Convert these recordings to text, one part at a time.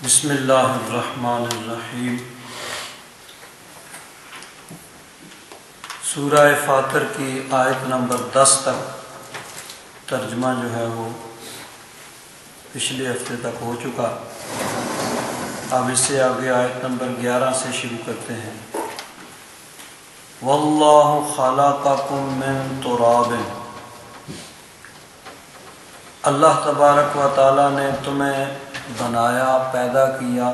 بسم اللہ الرحمن الرحیم۔ سورہ فاطر کی آیت نمبر 10 تک ترجمہ جو ہے وہ پچھلے ہفتے تک ہو چکا۔ اب اس سے آگے آیت نمبر 11 سے شروع کرتے ہیں۔ واللہ خلقکم من تراب، اللہ تبارک و تعالیٰ نے تمہیں بنایا، پیدا کیا،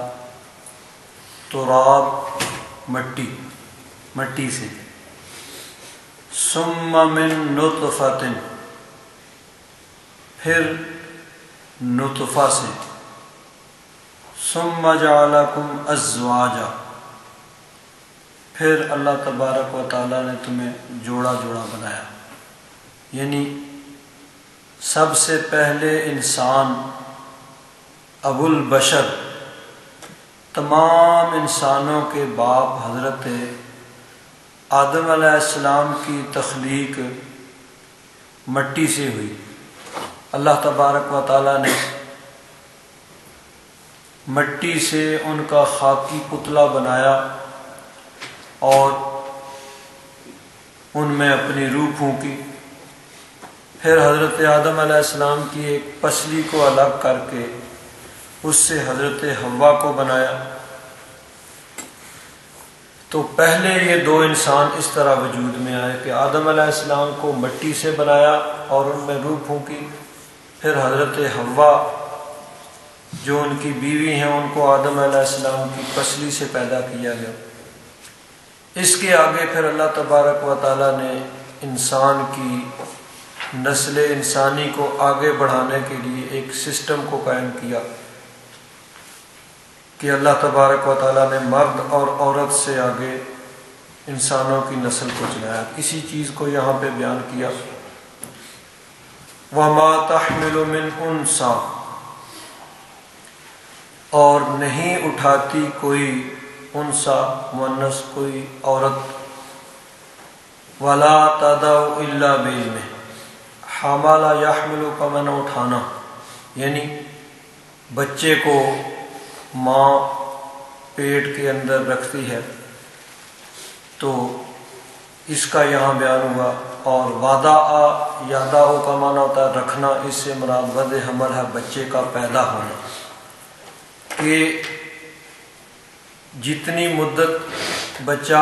تراب مٹی سے، ثم من نطفۃ، پھر نطفہ سے، ثم جعلکم ازواجا، پھر اللہ تبارک و تعالیٰ نے تمہیں جوڑا جوڑا بنایا، یعنی سب سے پہلے انسان ابو البشر، تمام انسانوں کے باپ حضرت آدم علیہ السلام کی تخلیق مٹی سے ہوئی۔ اللہ تبارک و تعالیٰ نے مٹی سے ان کا خاکی پتلا بنایا اور ان میں اپنی روح پھونکی، پھر حضرت آدم علیہ السلام کی ایک پسلی کو الگ کر کے اس سے حضرت حوا کو بنایا۔ تو پہلے یہ دو انسان اس طرح وجود میں آئے کہ آدم علیہ السلام کو مٹی سے بنایا اور ان میں روح پھونکی، پھر حضرت حوا جو ان کی بیوی ہیں ان کو آدم علیہ السلام کی پسلی سے پیدا کیا گیا۔ اس کے آگے پھر اللہ تبارک و تعالیٰ نے انسان کی نسل انسانی کو آگے بڑھانے کے لیے ایک سسٹم کو قائم کیا کہ اللہ تبارک و تعالیٰ نے مرد اور عورت سے آگے انسانوں کی نسل کو چلایا۔ اسی چیز کو یہاں پہ بیان کیا، وَمَا تَحْمِلُ مِنْ أُنْثَىٰ، اور نہیں اٹھاتی کوئی انثیٰ مؤنث کوئی عورت، وَلَا تَضَعُ إِلَّا بِعِلْمِهِ، حَمَلَ يَحْمِلُ کا معنی اٹھانا، یعنی بچے کو ماں پیٹ کے اندر رکھتی ہے تو اس کا یہاں بیان ہوا۔ اور وَضَعَ یَضَعُ کا معنی ہوتا ہے رکھنا، اس سے مراد وضع حمل ہے بچے کا پیدا ہونا، کہ جتنی مدت بچہ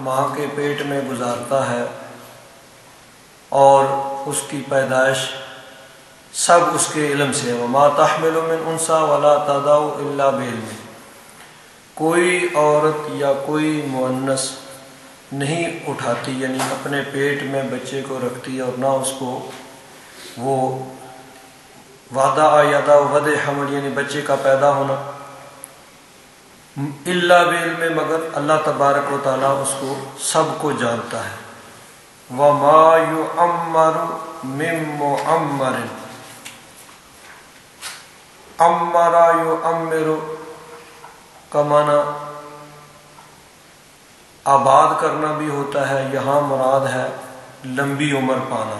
ماں کے پیٹ میں گزارتا ہے اور اس کی پیدائش سب اس کے علم سے، وَمَا تَحْمِلُ مِنْ أُنْثَىٰ وَلَا تَضَعُ إِلَّا بِعِلْمِهِ، کوئی عورت یا کوئی مؤنث نہیں اٹھاتی، یعنی اپنے پیٹ میں بچے کو رکھتی اور نہ اس کو وہ وَضَعَ يَضَعُ وضع حمل یعنی بچے کا پیدا ہونا، الا بعلم، مگر اللہ تبارک و تعالیٰ اس کو سب کو جانتا ہے۔ وَمَا يُعَمَّرُ مِن مُعَمَّرٍ، عمرا یعمر کا معنی آباد کرنا بھی ہوتا ہے، یہاں مراد ہے لمبی عمر پانا۔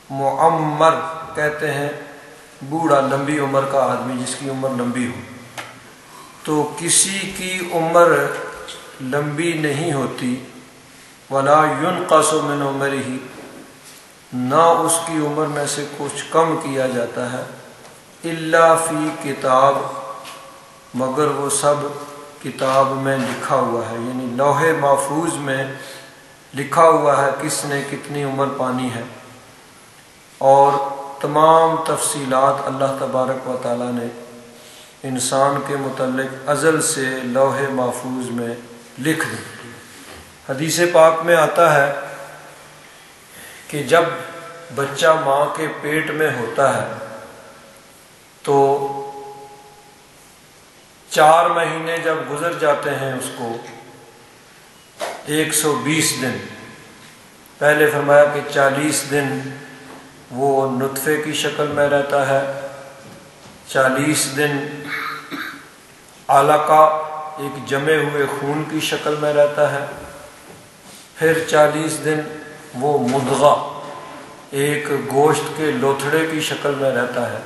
معمر کہتے ہیں بوڑھا، لمبی عمر کا آدمی جس کی عمر لمبی ہو۔ تو کسی کی عمر لمبی نہیں ہوتی، ولا ينقص من عمرہ، نہ اس کی عمر میں سے کچھ کم کیا جاتا ہے، الا فی کتاب، مگر وہ سب کتاب میں لکھا ہوا ہے، یعنی لوح محفوظ میں لکھا ہوا ہے کس نے کتنی عمر پانی ہے، اور تمام تفصیلات اللہ تبارک و تعالیٰ نے انسان کے متعلق ازل سے لوح محفوظ میں لکھ دی۔ حدیث پاک میں آتا ہے کہ جب بچہ ماں کے پیٹ میں ہوتا ہے تو 4 مہینے جب گزر جاتے ہیں اس کو 120 دن، پہلے فرمایا کہ 40 دن وہ نطفے کی شکل میں رہتا ہے، 40 دن علقہ ایک جمے ہوئے خون کی شکل میں رہتا ہے، پھر 40 دن وہ مضغہ ایک گوشت کے لوتھڑے کی شکل میں رہتا ہے،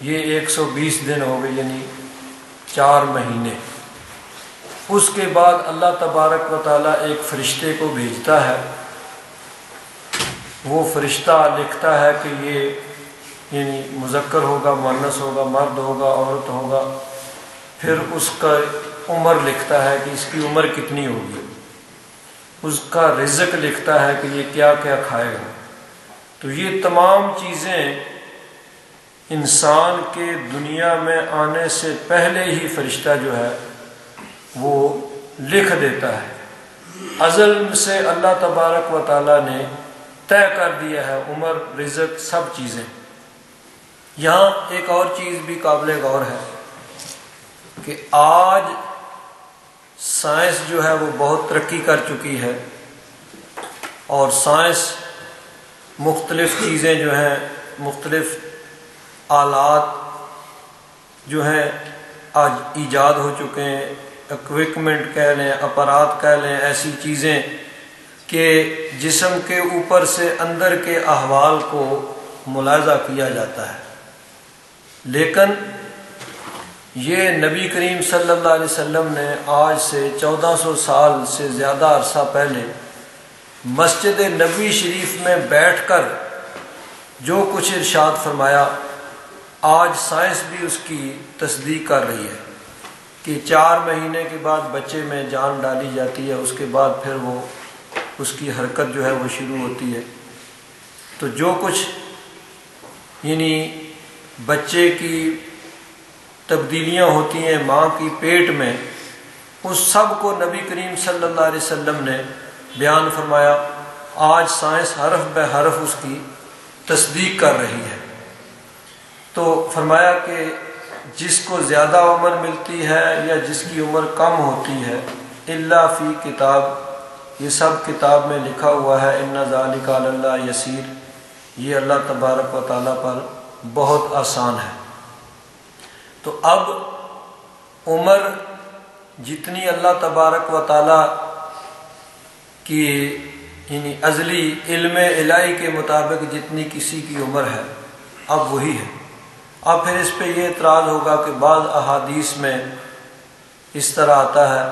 یہ 120 دن ہو گئے، یعنی 4 مہینے۔ اس کے بعد اللہ تبارک و تعالیٰ ایک فرشتے کو بھیجتا ہے، وہ فرشتہ لکھتا ہے کہ یہ یعنی مذکر ہوگا، مؤنث ہوگا، مرد ہوگا، عورت ہوگا، پھر اس کا عمر لکھتا ہے کہ اس کی عمر کتنی ہوگی، اس کا رزق لکھتا ہے کہ یہ کیا کیا کھائے گا۔ تو یہ تمام چیزیں انسان کے دنیا میں آنے سے پہلے ہی فرشتہ جو ہے وہ لکھ دیتا ہے۔ ازل سے اللہ تبارک و تعالیٰ نے طے کر دیا ہے عمر، رزق، سب چیزیں۔ یہاں ایک اور چیز بھی قابل غور ہے کہ آج سائنس جو ہے وہ بہت ترقی کر چکی ہے، اور سائنس مختلف چیزیں جو ہیں، مختلف آلات جو ہیں آج ایجاد ہو چکے ہیں، اکوپمنٹ کہہ لیں، اپارات کہہ لیں، ایسی چیزیں کہ جسم کے اوپر سے اندر کے احوال کو ملاحظہ کیا جاتا ہے۔ لیکن یہ نبی کریم صلی اللہ علیہ وسلم نے آج سے 1400 سال سے زیادہ عرصہ پہلے مسجد نبوی شریف میں بیٹھ کر جو کچھ ارشاد فرمایا، آج سائنس بھی اس کی تصدیق کر رہی ہے کہ 4 مہینے کے بعد بچے میں جان ڈالی جاتی ہے، اس کے بعد پھر وہ اس کی حرکت جو ہے وہ شروع ہوتی ہے۔ تو جو کچھ یعنی بچے کی تبدیلیاں ہوتی ہیں ماں کی پیٹ میں، اس سب کو نبی کریم صلی اللہ علیہ وسلم نے بیان فرمایا۔ آج سائنس حرف بہ حرف اس کی تصدیق کر رہی ہے۔ تو فرمایا کہ جس کو زیادہ عمر ملتی ہے یا جس کی عمر کم ہوتی ہے، الا فی کتاب، یہ سب کتاب میں لکھا ہوا ہے، ان ذالک علی اللہ یسیر، یہ اللہ تبارک و تعالیٰ پر بہت آسان ہے۔ تو اب عمر جتنی اللہ تبارک و تعالیٰ کی یعنی ازلی علم الہی کے مطابق جتنی کسی کی عمر ہے اب وہی ہے۔ اب پھر اس پہ یہ اعتراض ہوگا کہ بعض احادیث میں اس طرح آتا ہے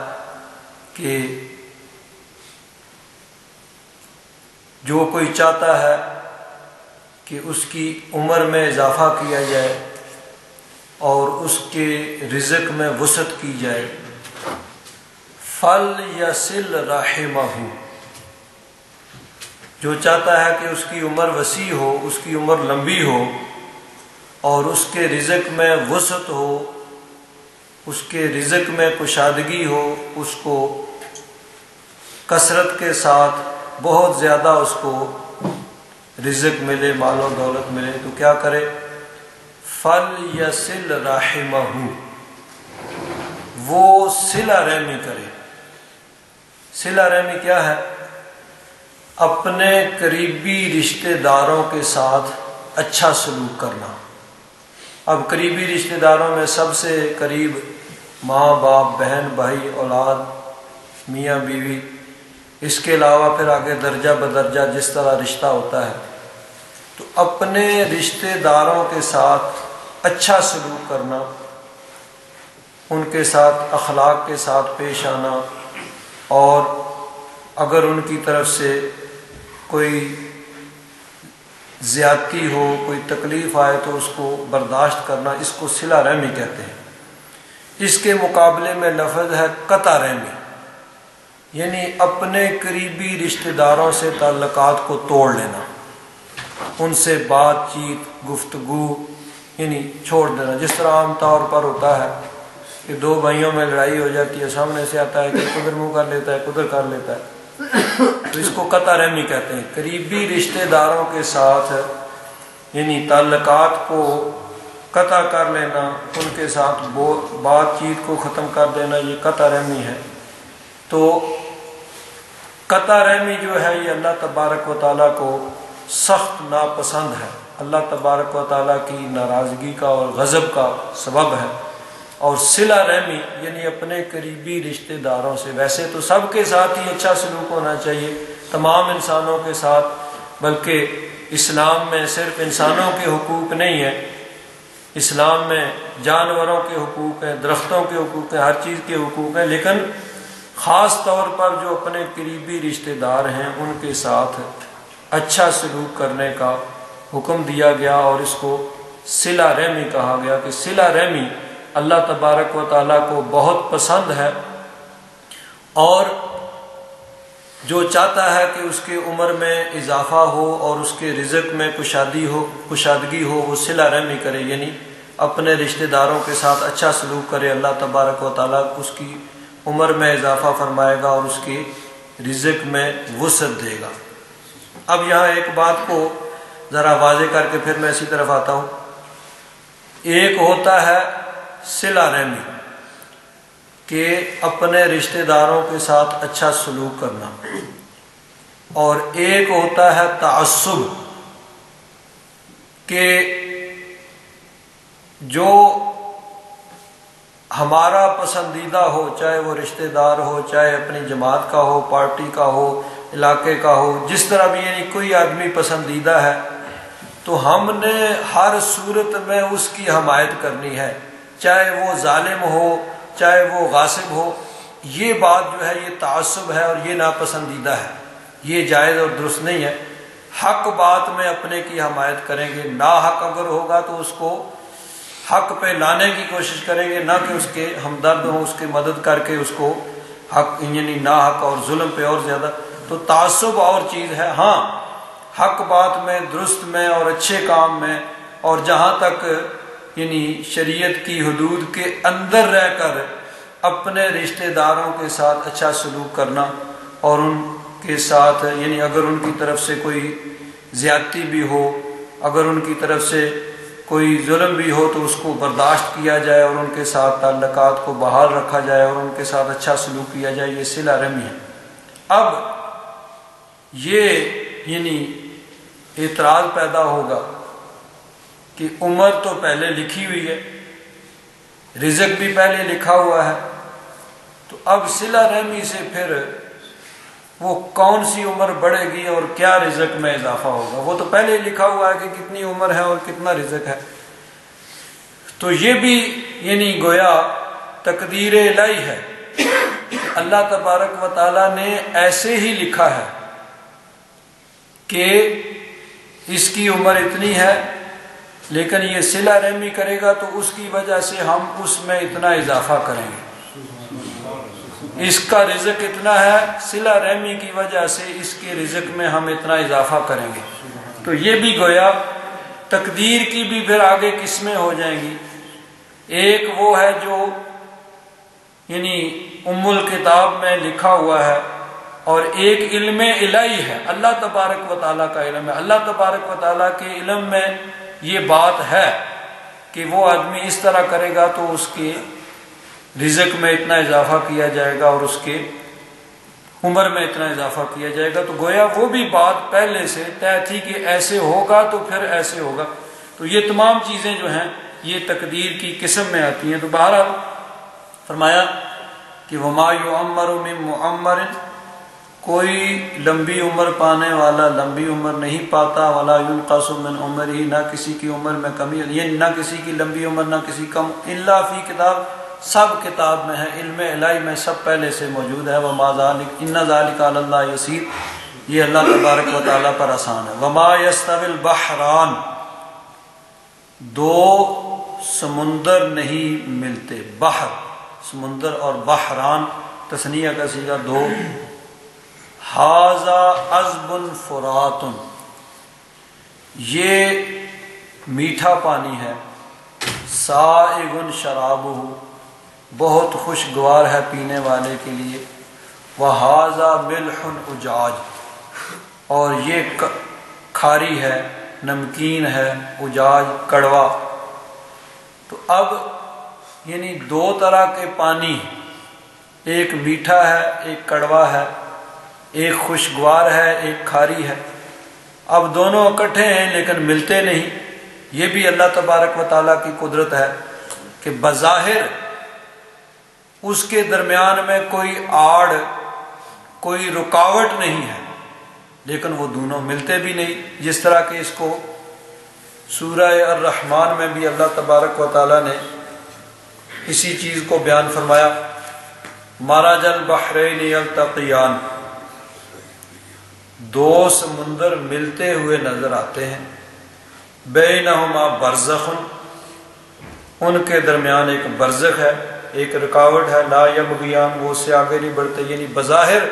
کہ جو کوئی چاہتا ہے کہ اس کی عمر میں اضافہ کیا جائے اور اس کے رزق میں وسعت کی جائے، فَلْيَصِلْ رَحِمَهُ، جو چاہتا ہے کہ اس کی عمر وسیع ہو، اس کی عمر لمبی ہو اور اس کے رزق میں وسعت ہو، اس کے رزق میں کشادگی ہو، اس کو کثرت کے ساتھ بہت زیادہ اس کو رزق ملے، مال و دولت ملے، تو کیا کرے؟ فَلْيَصِلْ رَحِمَهُ، وہ صلہ رحمی کرے۔ صلہ رحمی کیا ہے؟ اپنے قریبی رشتہ داروں کے ساتھ اچھا سلوک کرنا۔ اب قریبی رشتہ داروں میں سب سے قریب ماں باپ، بہن بھائی، اولاد، میاں بیوی، اس کے علاوہ پھر آگے درجہ بدرجہ جس طرح رشتہ ہوتا ہے، تو اپنے رشتہ داروں کے ساتھ اچھا سلوک کرنا، ان کے ساتھ اخلاق کے ساتھ پیش آنا، اور اگر ان کی طرف سے کوئی زیادتی ہو، کوئی تکلیف آئے تو اس کو برداشت کرنا، اس کو صلہ رحمی کہتے ہیں۔ اس کے مقابلے میں لفظ ہے قطع رحمی، یعنی اپنے قریبی رشتہ داروں سے تعلقات کو توڑ لینا، ان سے بات چیت گفتگو یعنی چھوڑ دینا۔ جس طرح عام طور پر ہوتا ہے کہ 2 بھائیوں میں لڑائی ہو جاتی ہے، سامنے سے آتا ہے کہ کدھر منہ کر لیتا ہے، کدھر کر لیتا ہے، تو اس کو قطع رحمی کہتے ہیں۔ قریبی رشتہ داروں کے ساتھ یعنی تعلقات کو قطع کر لینا، ان کے ساتھ بات چیت کو ختم کر دینا، یہ قطع رحمی ہے۔ تو قطع رحمی جو ہے یہ اللہ تبارک و تعالیٰ کو سخت ناپسند ہے، اللہ تبارک و تعالیٰ کی ناراضگی کا اور غضب کا سبب ہے۔ اور صلہ رحمی یعنی اپنے قریبی رشتہ داروں سے، ویسے تو سب کے ساتھ ہی اچھا سلوک ہونا چاہیے، تمام انسانوں کے ساتھ، بلکہ اسلام میں صرف انسانوں کے حقوق نہیں ہیں، اسلام میں جانوروں کے حقوق ہیں، درختوں کے حقوق ہیں، ہر چیز کے حقوق ہیں، لیکن خاص طور پر جو اپنے قریبی رشتہ دار ہیں ان کے ساتھ اچھا سلوک کرنے کا حکم دیا گیا، اور اس کو صلہ رحمی کہا گیا کہ صلہ رحمی اللہ تبارک و تعالیٰ کو بہت پسند ہے، اور جو چاہتا ہے کہ اس کی عمر میں اضافہ ہو اور اس کے رزق میں کشادگی ہو وہ صلہ رحمی کرے، یعنی اپنے رشتہ داروں کے ساتھ اچھا سلوک کرے، اللہ تبارک و تعالیٰ اس کی عمر میں اضافہ فرمائے گا اور اس کے رزق میں وسعت دے گا۔ اب یہاں ایک بات کو ذرا واضح کر کے پھر میں اسی طرف آتا ہوں۔ ایک ہوتا ہے صلہ رحمی کہ اپنے رشتہ داروں کے ساتھ اچھا سلوک کرنا، اور ایک ہوتا ہے تعصب کہ جو ہمارا پسندیدہ ہو، چاہے وہ رشتہ دار ہو، چاہے اپنی جماعت کا ہو، پارٹی کا ہو، علاقے کا ہو، جس طرح بھی یعنی کوئی آدمی پسندیدہ ہے تو ہم نے ہر صورت میں اس کی حمایت کرنی ہے، چاہے وہ ظالم ہو چاہے وہ غاصب ہو۔ یہ بات جو ہے یہ تعصب ہے اور یہ ناپسندیدہ ہے، یہ جائز اور درست نہیں ہے۔ حق بات میں اپنے کی حمایت کریں گے، ناحق اگر ہوگا تو اس کو حق پہ لانے کی کوشش کریں گے، نہ کہ اس کے ہمدرد ہوں، اس کی مدد کر کے اس کو حق یعنی ناحق اور ظلم پہ اور زیادہ۔ تو تعصب اور چیز ہے، ہاں حق بات میں، درست میں اور اچھے کام میں، اور جہاں تک یعنی شریعت کی حدود کے اندر رہ کر اپنے رشتہ داروں کے ساتھ اچھا سلوک کرنا، اور ان کے ساتھ یعنی اگر ان کی طرف سے کوئی زیادتی بھی ہو، اگر ان کی طرف سے کوئی ظلم بھی ہو تو اس کو برداشت کیا جائے اور ان کے ساتھ تعلقات کو بحال رکھا جائے اور ان کے ساتھ اچھا سلوک کیا جائے، یہ صلہ رحمی ہے۔ اب یہ یعنی اعتراض پیدا ہوگا کہ عمر تو پہلے لکھی ہوئی ہے، رزق بھی پہلے لکھا ہوا ہے، تو اب صلہ رحمی سے پھر وہ کون سی عمر بڑھے گی اور کیا رزق میں اضافہ ہوگا؟ وہ تو پہلے لکھا ہوا ہے کہ کتنی عمر ہے اور کتنا رزق ہے۔ تو یہ بھی یعنی گویا تقدیر الہی ہے، اللہ تبارک و تعالیٰ نے ایسے ہی لکھا ہے کہ اس کی عمر اتنی ہے، لیکن یہ صلہ رحمی کرے گا تو اس کی وجہ سے ہم اس میں اتنا اضافہ کریں گے، اس کا رزق اتنا ہے، صلہ رحمی کی وجہ سے اس کے رزق میں ہم اتنا اضافہ کریں گے۔ تو یہ بھی گویا تقدیر کی بھی پھر آگے قسمیں ہو جائیں گی۔ ایک وہ ہے جو یعنی ام الکتاب میں لکھا ہوا ہے، اور ایک علم الہی ہے، اللہ تبارک و تعالیٰ کا علم ہے۔ اللہ تبارک و تعالیٰ کے علم میں یہ بات ہے کہ وہ آدمی اس طرح کرے گا تو اس کے رزق میں اتنا اضافہ کیا جائے گا اور اس کے عمر میں اتنا اضافہ کیا جائے گا۔ تو گویا وہ بھی بات پہلے سے طے تھی کہ ایسے ہوگا تو پھر ایسے ہوگا۔ تو یہ تمام چیزیں جو ہیں یہ تقدیر کی قسم میں آتی ہیں۔ تو بہرحال فرمایا کہ وما یعمر من معمر، کوئی لمبی عمر پانے والا لمبی عمر نہیں پاتا، ولا ينقص من عمرہ، نہ کسی کی عمر میں کمی، یعنی نہ کسی کی لمبی عمر نہ کسی کم، الا فی کتاب، سب کتاب میں ہے، علم الہی میں سب پہلے سے موجود ہے۔ وما ذلک ان ذلک علی اللہ یسیر، یہ اللہ تبارک و تعالیٰ پر آسان ہے۔ وما یستوی البحران، دو سمندر نہیں ملتے، بحر سمندر اور بحران تثنیہ کا صیغہ دو، ھذا عذب فرات، یہ میٹھا پانی ہے، سائغ شرابہ، بہت خوشگوار ہے پینے والے کے لیے، وھذا ملح اجاج، اور یہ کھاری ہے، نمکین ہے، اجاج کڑوا۔ تو اب یعنی دو طرح کے پانی، ایک میٹھا ہے ایک کڑوا ہے، ایک خوشگوار ہے ایک کھاری ہے۔ اب دونوں اکٹھے ہیں لیکن ملتے نہیں۔ یہ بھی اللہ تبارک و تعالیٰ کی قدرت ہے کہ بظاہر اس کے درمیان میں کوئی آڑ کوئی رکاوٹ نہیں ہے، لیکن وہ دونوں ملتے بھی نہیں۔ جس طرح کہ اس کو سورہ الرحمن میں بھی اللہ تبارک و تعالیٰ نے اسی چیز کو بیان فرمایا، مرج البحرین یلتقیان، دو سمندر ملتے ہوئے نظر آتے ہیں، بینہما برزخ، ان کے درمیان ایک برزخ ہے، ایک رکاوٹ ہے، لا یبغیان، وہ اس سے آگے نہیں بڑھتے، یعنی بظاہر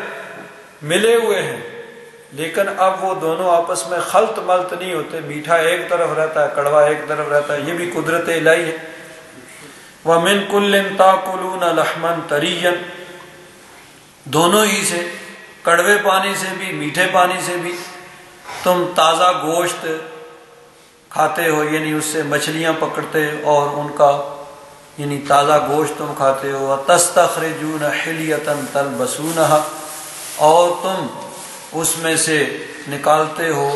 ملے ہوئے ہیں لیکن اب وہ دونوں آپس میں خلط ملط نہیں ہوتے، میٹھا ایک طرف رہتا ہے، کڑوا ایک طرف رہتا ہے، یہ بھی قدرت الہی ہے۔ وَمِن كُلٍّ تَأْكُلُونَ لَحْمًا طَرِيًّا، دونوں ہی سے، کڑوے پانی سے بھی میٹھے پانی سے بھی تم تازہ گوشت کھاتے ہو، یعنی اس سے مچھلیاں پکڑتے اور ان کا یعنی تازہ گوشت تم کھاتے ہو۔ وَتَسْتَخْرِجُونَ حِلْيَةً تَلْبَسُونَهَا، اور تم اس میں سے نکالتے ہو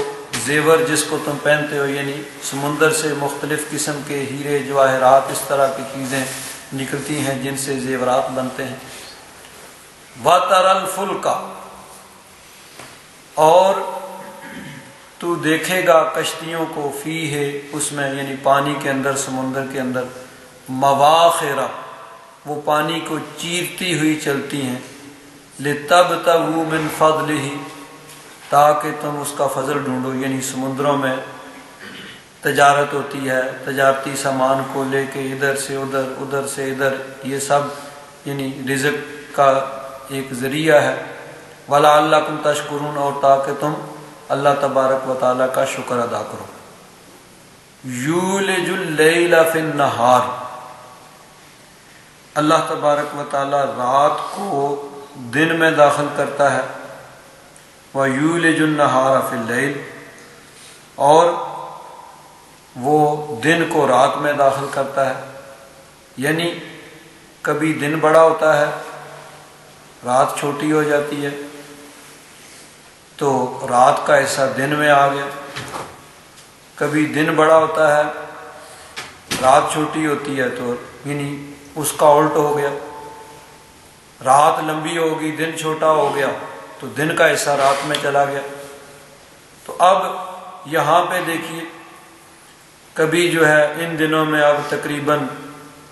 زیور جس کو تم پہنتے ہو، یعنی سمندر سے مختلف قسم کے ہیرے جواہرات اس طرح کی چیزیں نکلتی ہیں جن سے زیورات بنتے ہیں۔ وَتَرَى الْفُلْكَ، اور تو دیکھے گا کشتیوں کو، فیہ، اس میں یعنی پانی کے اندر، سمندر کے اندر، مواخر، وہ پانی کو چیرتی ہوئی چلتی ہیں، لِتَبْتَغُوا مِنْ فَضْلِهِ، تاکہ تم اس کا فضل ڈھونڈو، یعنی سمندروں میں تجارت ہوتی ہے، تجارتی سامان کو لے کے ادھر سے ادھر، ادھر سے ادھر، یہ سب یعنی رزق کا ایک ذریعہ ہے۔ وَلَعَلَّكُمْ تَشْكُرُونَ، اور تاکہ تم اللہ تبارک و تعالیٰ کا شکر ادا کرو۔ یولج اللیل فی النہار، اللہ تبارک و تعالیٰ رات کو دن میں داخل کرتا ہے، وَيُولِجُ النَّهَارَ فِي اللَّيْلِ، اور وہ دن کو رات میں داخل کرتا ہے، یعنی کبھی دن بڑا ہوتا ہے رات چھوٹی ہو جاتی ہے تو رات کا حصہ دن میں آ گیا، کبھی دن بڑا ہوتا ہے رات چھوٹی ہوتی ہے تو یعنی اس کا الٹ ہو گیا، رات لمبی ہوگی دن چھوٹا ہو گیا تو دن کا حصہ رات میں چلا گیا۔ تو اب یہاں پہ دیکھیے، کبھی جو ہے ان دنوں میں اب تقریباً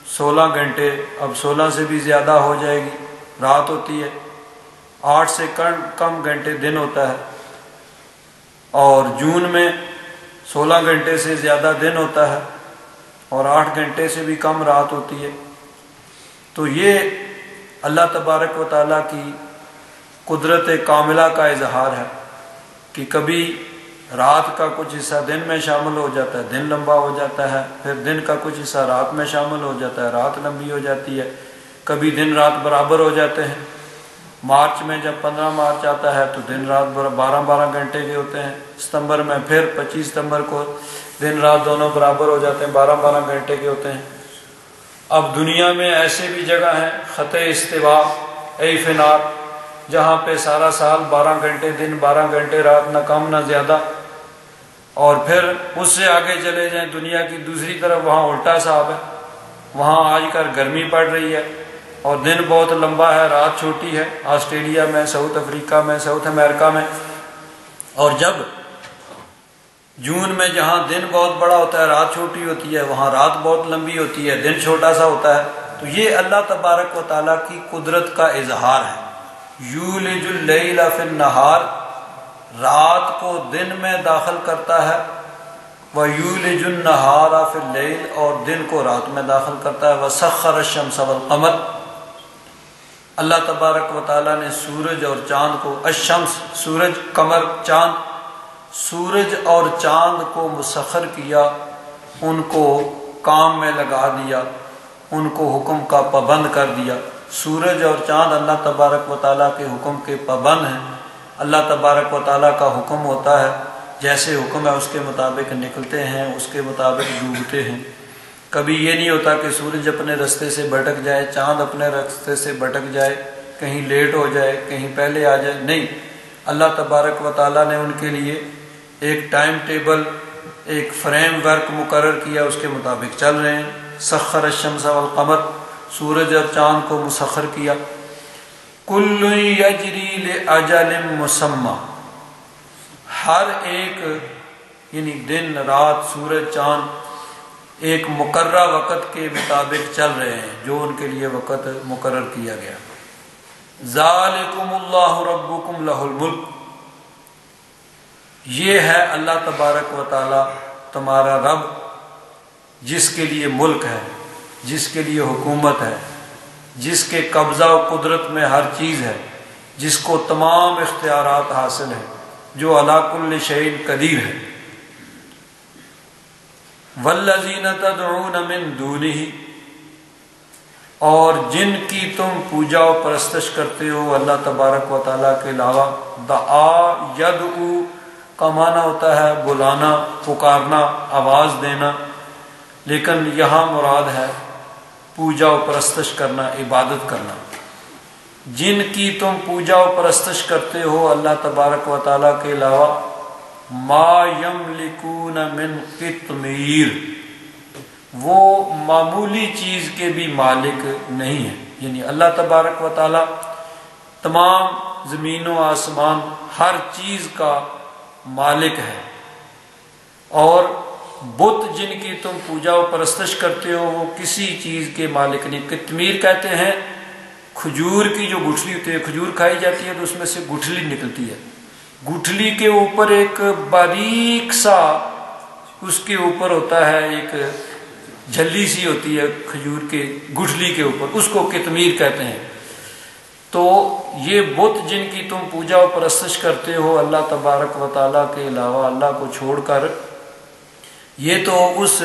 16 گھنٹے، اب 16 سے بھی زیادہ ہو جائے گی رات ہوتی ہے، 8 سے کم گھنٹے دن ہوتا ہے، اور جون میں 16 گھنٹے سے زیادہ دن ہوتا ہے اور 8 گھنٹے سے بھی کم رات ہوتی ہے۔ تو یہ اللہ تبارک و تعالیٰ کی قدرت کاملہ کا اظہار ہے کہ کبھی رات کا کچھ حصہ دن میں شامل ہو جاتا ہے، دن لمبا ہو جاتا ہے، پھر دن کا کچھ حصہ رات میں شامل ہو جاتا ہے، رات لمبی ہو جاتی ہے، کبھی دن رات برابر ہو جاتے ہیں۔ مارچ میں جب 15 مارچ آتا ہے تو دن رات 12 گھنٹے کے ہوتے ہیں، ستمبر میں پھر 25 ستمبر کو دن رات دونوں برابر ہو جاتے ہیں، 12 گھنٹے کے ہوتے ہیں۔ اب دنیا میں ایسے بھی جگہ ہیں، خط استوا، ایفنار، جہاں پہ سارا سال 12 گھنٹے دن 12 گھنٹے رات، نہ کم نہ زیادہ، اور پھر اس سے آگے چلے جائیں دنیا کی دوسری طرف، وہاں الٹا صاحب ہے، وہاں آج کل گرمی پڑ رہی ہے اور دن بہت لمبا ہے رات چھوٹی ہے، آسٹریلیا میں، ساؤتھ افریقہ میں، ساؤتھ امریکہ میں۔ اور جب جون میں جہاں دن بہت بڑا ہوتا ہے رات چھوٹی ہوتی ہے، وہاں رات بہت لمبی ہوتی ہے، دن چھوٹا سا ہوتا ہے۔ تو یہ اللہ تبارک و تعالیٰ کی قدرت کا اظہار ہے۔ یولج اللیل فی النہار، رات کو دن میں داخل کرتا ہے، وَيُولِجُ النَّهَارَ فِي اللَّيْلِ، اور دن کو رات میں داخل کرتا ہے، وَسَخَّرَ الشَّمْسَ وَالْقَمَرَ، اللہ تبارک و تعالیٰ نے سورج اور چاند کو، الشمس سورج، قمر چاند، سورج اور چاند کو مسخر کیا، ان کو کام میں لگا دیا، ان کو حکم کا پابند کر دیا۔ سورج اور چاند اللہ تبارک و تعالیٰ کے حکم کے پابند ہیں، اللہ تبارک و تعالیٰ کا حکم ہوتا ہے، جیسے حکم ہے اس کے مطابق نکلتے ہیں، اس کے مطابق ڈوبتے ہیں۔ کبھی یہ نہیں ہوتا کہ سورج اپنے رستے سے بھٹک جائے، چاند اپنے رستے سے بھٹک جائے، کہیں لیٹ ہو جائے، کہیں پہلے آ جائے، نہیں، اللہ تبارک و تعالیٰ نے ان کے لیے ایک ٹائم ٹیبل، ایک فریم ورک مقرر کیا، اس کے مطابق چل رہے ہیں۔ سخر الشمس والقمر، سورج اور چاند کو مسخر کیا۔ کل یجری لاجل مسمی، ہر ایک یعنی دن رات سورج چاند ایک مقررہ وقت کے مطابق چل رہے ہیں جو ان کے لیے وقت مقرر کیا گیا۔ ذالکم اللہ ربکم لہ الملک، یہ ہے اللہ تبارک و تعالی تمہارا رب جس کے لیے ملک ہے، جس کے لیے حکومت ہے، جس کے قبضہ و قدرت میں ہر چیز ہے، جس کو تمام اختیارات حاصل ہیں، جو علی کل شیء قدیر ہے۔ والذین تدعون من دونہ، اور جن کی تم پوجا و پرستش کرتے ہو اللہ تبارک و تعالیٰ کے علاوہ، دعا یدعو کا معنی ہوتا ہے بلانا، پکارنا، آواز دینا، لیکن یہاں مراد ہے پوجا و پرستش کرنا، عبادت کرنا۔ جن کی تم پوجا و پرستش کرتے ہو اللہ تبارک و تعالیٰ کے علاوہ، ما یملکون من قطمیر، وہ معمولی چیز کے بھی مالک نہیں ہیں، یعنی اللہ تبارک و تعالیٰ تمام زمین و آسمان ہر چیز کا مالک ہے۔ اور بت جن کی تم پوجا و پرستش کرتے ہو وہ کسی چیز کے مالک نہیں۔ قطمیر کہتے ہیں کھجور کی جو گٹھلی ہوتی ہے، کھجور کھائی جاتی ہے تو اس میں سے گٹھلی نکلتی ہے، گٹھلی کے اوپر ایک باریک سا اس کے اوپر ہوتا ہے، ایک جھلی سی ہوتی ہے کھجور کے گٹھلی کے اوپر، اس کو قطمیر کہتے ہیں۔ تو یہ بت جن کی تم پوجا و پرستش کرتے ہو اللہ تبارک و تعالیٰ کے علاوہ، اللہ کو چھوڑ کر، یہ تو اس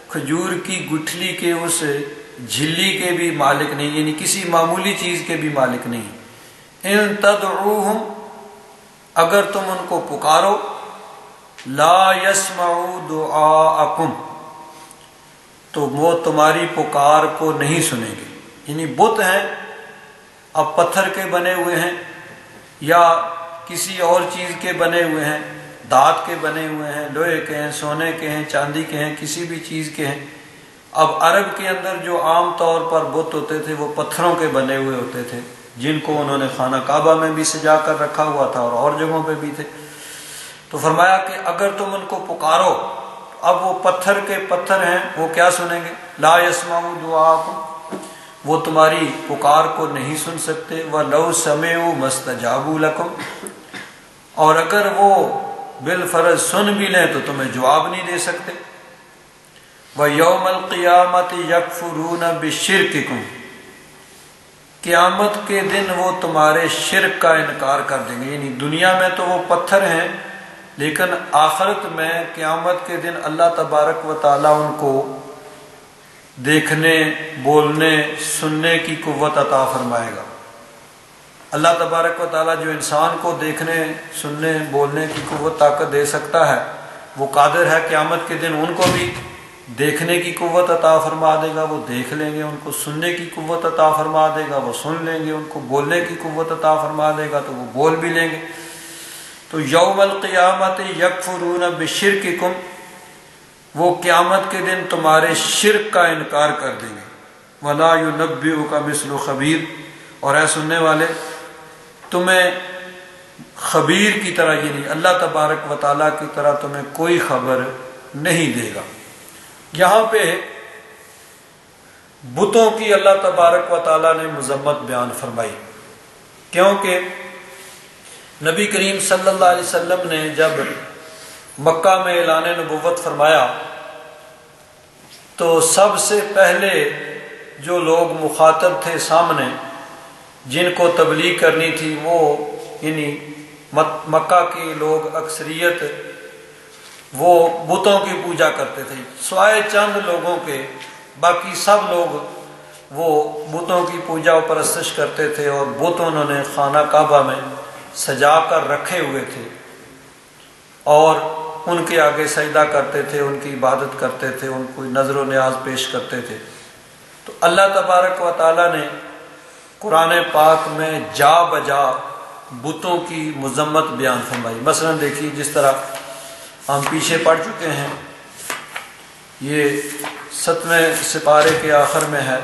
کھجور کی گٹھلی کے اس جھلی کے بھی مالک نہیں، یعنی کسی معمولی چیز کے بھی مالک نہیں۔ ان تدعوہم، اگر تم ان کو پکارو، لا یسمعوا دعاءکم، تو وہ تمہاری پکار کو نہیں سنیں گے۔ یعنی بت ہیں، اب پتھر کے بنے ہوئے ہیں یا کسی اور چیز کے بنے ہوئے ہیں، دھات کے بنے ہوئے ہیں، لوہے کے ہیں، سونے کے ہیں، چاندی کے ہیں، کسی بھی چیز کے ہیں۔ اب عرب کے اندر جو عام طور پر بت ہوتے تھے وہ پتھروں کے بنے ہوئے ہوتے تھے، جن کو انہوں نے خانہ کعبہ میں بھی سجا کر رکھا ہوا تھا اور جگہوں پہ بھی تھے۔ تو فرمایا کہ اگر تم ان کو پکارو، اب وہ پتھر کے پتھر ہیں، وہ کیا سنیں گے؟ لا یسمعوا دعاءکم، وہ تمہاری پکار کو نہیں سن سکتے۔ وَلَوْ سَمِعُوا مَسْتَجَابُوا لَكُمْ، اور اگر وہ بالفرض سن بھی لیں تو تمہیں جواب نہیں دے سکتے۔ وَيَوْمَ الْقِيَامَةِ يَكْفُرُونَ بِشِرْكِكُمْ، قیامت کے دن وہ تمہارے شرک کا انکار کر دیں گے۔ یعنی دنیا میں تو وہ پتھر ہیں، لیکن آخرت میں قیامت کے دن اللہ تبارک و تعالیٰ ان کو دیکھنے، بولنے، سننے کی قوت عطا فرمائے گا۔ اللہ تبارک و تعالیٰ جو انسان کو دیکھنے، سننے، بولنے کی قوت طاقت دے سکتا ہے، وہ قادر ہے قیامت کے دن ان کو بھی دیکھنے کی قوت عطا فرما دے گا، وہ دیکھ لیں گے، ان کو سننے کی قوت عطا فرما دے گا، وہ سن لیں گے، ان کو بولنے کی قوت عطا فرما دے گا تو وہ بول بھی لیں گے۔ تو یوم القیامت یکفرون بشرککم، وہ قیامت کے دن تمہارے شرک کا انکار کر دیں گے۔ ولا ینبئک مثل خبیر، اور اے سننے والے، تمہیں خبیر کی طرح، یعنی اللہ تبارک و تعالیٰ کی طرح تمہیں کوئی خبر نہیں دے گا۔ یہاں پہ بتوں کی اللہ تبارک و تعالیٰ نے مذمت بیان فرمائی، کیونکہ نبی کریم صلی اللہ علیہ وسلم نے جب مکہ میں اعلان نبوت فرمایا تو سب سے پہلے جو لوگ مخاطب تھے سامنے، جن کو تبلیغ کرنی تھی، وہ یعنی مکہ کے لوگ اکثریت وہ بتوں کی پوجا کرتے تھے، سوائے چند لوگوں کے باقی سب لوگ وہ بتوں کی پوجا و پرستش کرتے تھے، اور بت انہوں نے خانہ کعبہ میں سجا کر رکھے ہوئے تھے اور ان کے آگے سجدہ کرتے تھے، ان کی عبادت کرتے تھے، ان کو نظر و نیاز پیش کرتے تھے۔ تو اللہ تبارک و تعالیٰ نے قرآن پاک میں جا بجا بتوں کی مذمت بیان فرمائی۔ مثلا دیکھیے، جس طرح ہم پیچھے پڑھ چکے ہیں، یہ 7ویں سپارے کے آخر میں ہے،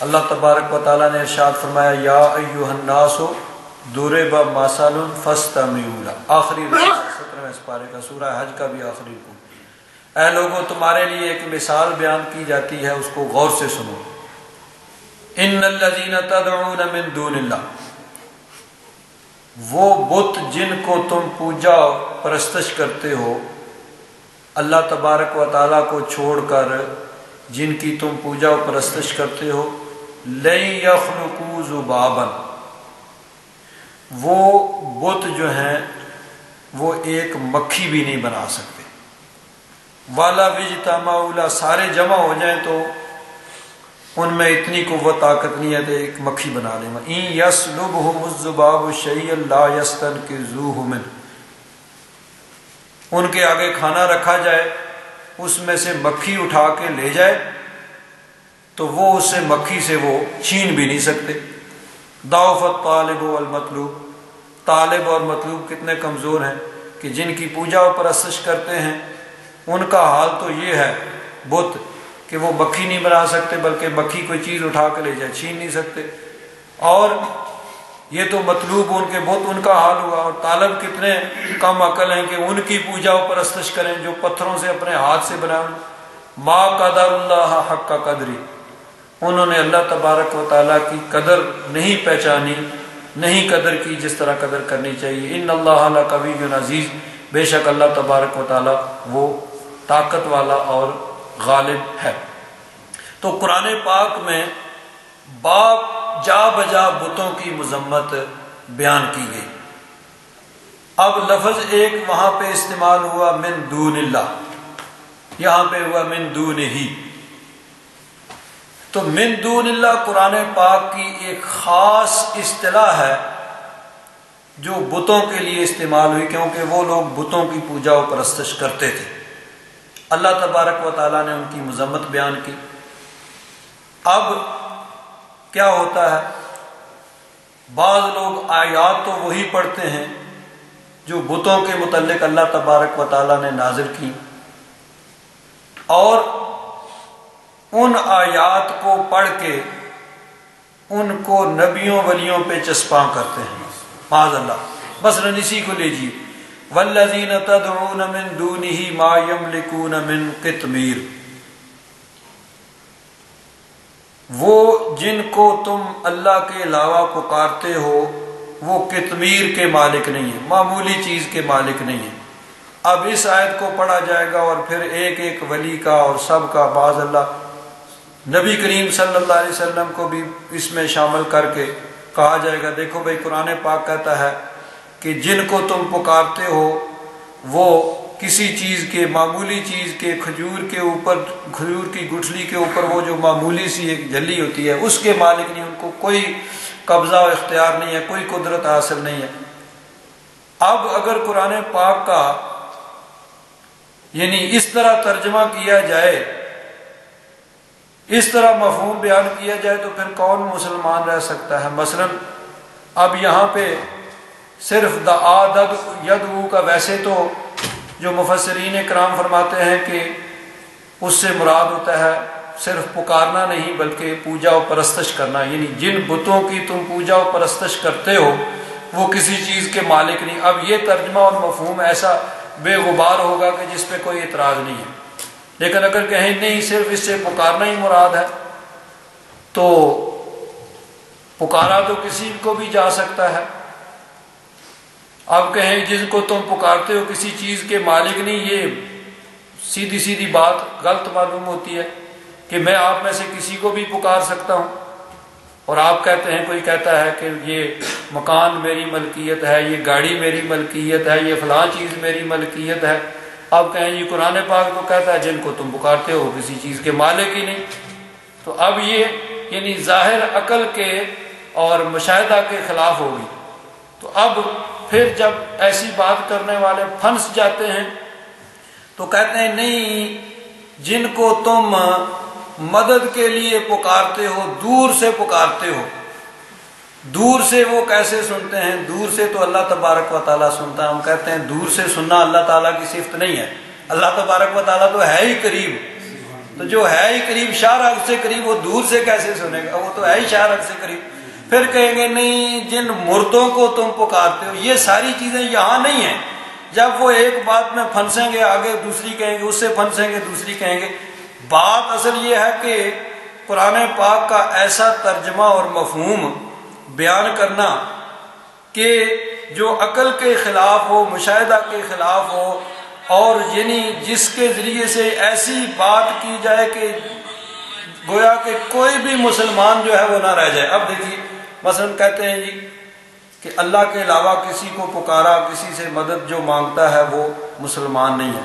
اللہ تبارک و تعالیٰ نے ارشاد فرمایا، یا ایھا الناس ضرب مثل فاستمعوا لہ، آخری 17ویں پارے کا سورہ حج کا بھی آخری رکوع۔ اے لوگوں تمہارے لیے ایک مثال بیان کی جاتی ہے، اس کو غور سے سنو۔ ان الذین تدعون من دون اللہ، وہ بت جن کو تم پوجا پرستش کرتے ہو اللہ تبارک و تعالیٰ کو چھوڑ کر، جن کی تم پوجا و پرستش کرتے ہو، لن یخلقوا ذبابا، وہ بت جو ہیں وہ ایک مکھی بھی نہیں بنا سکتے۔ والا اجتمعوا لہ، سارے جمع ہو جائیں تو ان میں اتنی قوت طاقت نہیں ہے کہ ایک مکھی بنا لیں۔ ان یسلبہم الذباب شیئا لا یستنقذوہ منہ، ان کے آگے کھانا رکھا جائے، اس میں سے مکھی اٹھا کے لے جائے تو وہ اس سے مکھی سے وہ چھین بھی نہیں سکتے۔ ضعف الطالب والمطلوب، طالب اور مطلوب کتنے کمزور ہیں کہ جن کی پوجا و پرستش کرتے ہیں ان کا حال تو یہ ہے بت کہ وہ مکھی نہیں بنا سکتے، بلکہ مکھی کوئی چیز اٹھا کے لے جائے چھین نہیں سکتے۔ اور یہ تو مطلوب ان کے بت ان کا حال ہوا، اور طالب کتنے کم عقل ہیں کہ ان کی پوجا و پرستش کریں جو پتھروں سے اپنے ہاتھ سے بنائیں۔ ما قدر اللہ حق قدری، انہوں نے اللہ تبارک و تعالیٰ کی قدر نہیں پہچانی، نہیں قدر کی جس طرح قدر کرنی چاہیے۔ ان اللہ لقوی عزیز، بے شک اللہ تبارک و تعالیٰ وہ طاقت والا اور غالب ہے۔ تو قرآن پاک میں باب جا بجا بتوں کی مذمت بیان کی گئی۔ اب لفظ ایک وہاں پہ استعمال ہوا من دون اللہ، یہاں پہ ہوا من دونہ، تو من دون اللہ قرآن پاک کی ایک خاص اصطلاح ہے جو بتوں کے لیے استعمال ہوئی، کیونکہ وہ لوگ بتوں کی پوجا و پرستش کرتے تھے۔ اللہ تبارک و تعالیٰ نے ان کی مذمت بیان کی۔ اب کیا ہوتا ہے، بعض لوگ آیات تو وہی پڑھتے ہیں جو بتوں کے متعلق اللہ تبارک و تعالیٰ نے نازل کی، اور ان آیات کو پڑھ کے ان کو نبیوں ولیوں پہ چسپاں کرتے ہیں، معاذ اللہ۔ مثلاً اسی کو لیجیے، والذین تدعون من دونہ ما یملکون من قطمیر، وہ جن کو تم اللہ کے علاوہ پکارتے ہو وہ قطمیر کے مالک نہیں ہیں، معمولی چیز کے مالک نہیں ہیں۔ اب اس آیت کو پڑھا جائے گا اور پھر ایک ایک ولی کا اور سب کا، باذ اللہ نبی کریم صلی اللہ علیہ وسلم کو بھی اس میں شامل کر کے کہا جائے گا، دیکھو بھائی قرآن پاک کہتا ہے کہ جن کو تم پکارتے ہو وہ کسی چیز کے، معمولی چیز کے، کھجور کے اوپر، کھجور کی گٹھلی کے اوپر وہ جو معمولی سی ایک جھلی ہوتی ہے اس کے مالک نہیں، ان کو کوئی قبضہ و اختیار نہیں ہے، کوئی قدرت حاصل نہیں ہے۔ اب اگر قرآن پاک کا یعنی اس طرح ترجمہ کیا جائے، اس طرح مفہوم بیان کیا جائے تو پھر کون مسلمان رہ سکتا ہے؟ مثلا اب یہاں پہ صرف دعا یدعو کا، ویسے تو جو مفسرین کرام فرماتے ہیں کہ اس سے مراد ہوتا ہے صرف پکارنا نہیں بلکہ پوجا و پرستش کرنا، یعنی جن بتوں کی تم پوجا و پرستش کرتے ہو وہ کسی چیز کے مالک نہیں۔ اب یہ ترجمہ اور مفہوم ایسا بے غبار ہوگا کہ جس پہ کوئی اعتراض نہیں ہے، لیکن اگر کہیں نہیں صرف اس سے پکارنا ہی مراد ہے تو پکارا تو کسی کو بھی جا سکتا ہے۔ اب کہیں جن کو تم پکارتے ہو کسی چیز کے مالک نہیں، یہ سیدھی سیدھی بات غلط معلوم ہوتی ہے کہ میں آپ میں سے کسی کو بھی پکار سکتا ہوں، اور آپ کہتے ہیں، کوئی کہتا ہے کہ یہ مکان میری ملکیت ہے، یہ گاڑی میری ملکیت ہے، یہ فلاں چیز میری ملکیت ہے۔ اب کہیں یہ قرآن پاک تو کہتا ہے جن کو تم پکارتے ہو کسی چیز کے مالک ہی نہیں، تو اب یہ یعنی ظاہر عقل کے اور مشاہدہ کے خلاف ہوگی۔ تو اب پھر جب ایسی بات کرنے والے پھنس جاتے ہیں تو کہتے ہیں نہیں، جن کو تم مدد کے لیے پکارتے ہو دور سے پکارتے ہو، دور سے وہ کیسے سنتے ہیں؟ دور سے تو اللہ تبارک و تعالیٰ سنتا ہے۔ ہم کہتے ہیں دور سے سننا اللہ تعالیٰ کی صفت نہیں ہے، اللہ تبارک و تعالیٰ تو ہے ہی قریب، تو جو ہے ہی قریب، شارق سے قریب، وہ دور سے کیسے سنے گا؟ وہ تو ہے ہی شارق سے قریب۔ پھر کہیں گے نہیں جن مردوں کو تم پکارتے ہو، یہ ساری چیزیں یہاں نہیں ہیں۔ جب وہ ایک بات میں پھنسیں گے آگے دوسری کہیں گے، اس سے پھنسیں گے دوسری کہیں گے۔ بات اصل یہ ہے کہ قرآن پاک کا ایسا ترجمہ اور مفہوم بیان کرنا کہ جو عقل کے خلاف ہو، مشاہدہ کے خلاف ہو، اور یعنی جس کے ذریعے سے ایسی بات کی جائے کہ گویا کہ کوئی بھی مسلمان جو ہے وہ نہ رہ جائے۔ اب دیکھیے مثلا کہتے ہیں جی کہ اللہ کے علاوہ کسی کو پکارا، کسی سے مدد جو مانگتا ہے وہ مسلمان نہیں ہے۔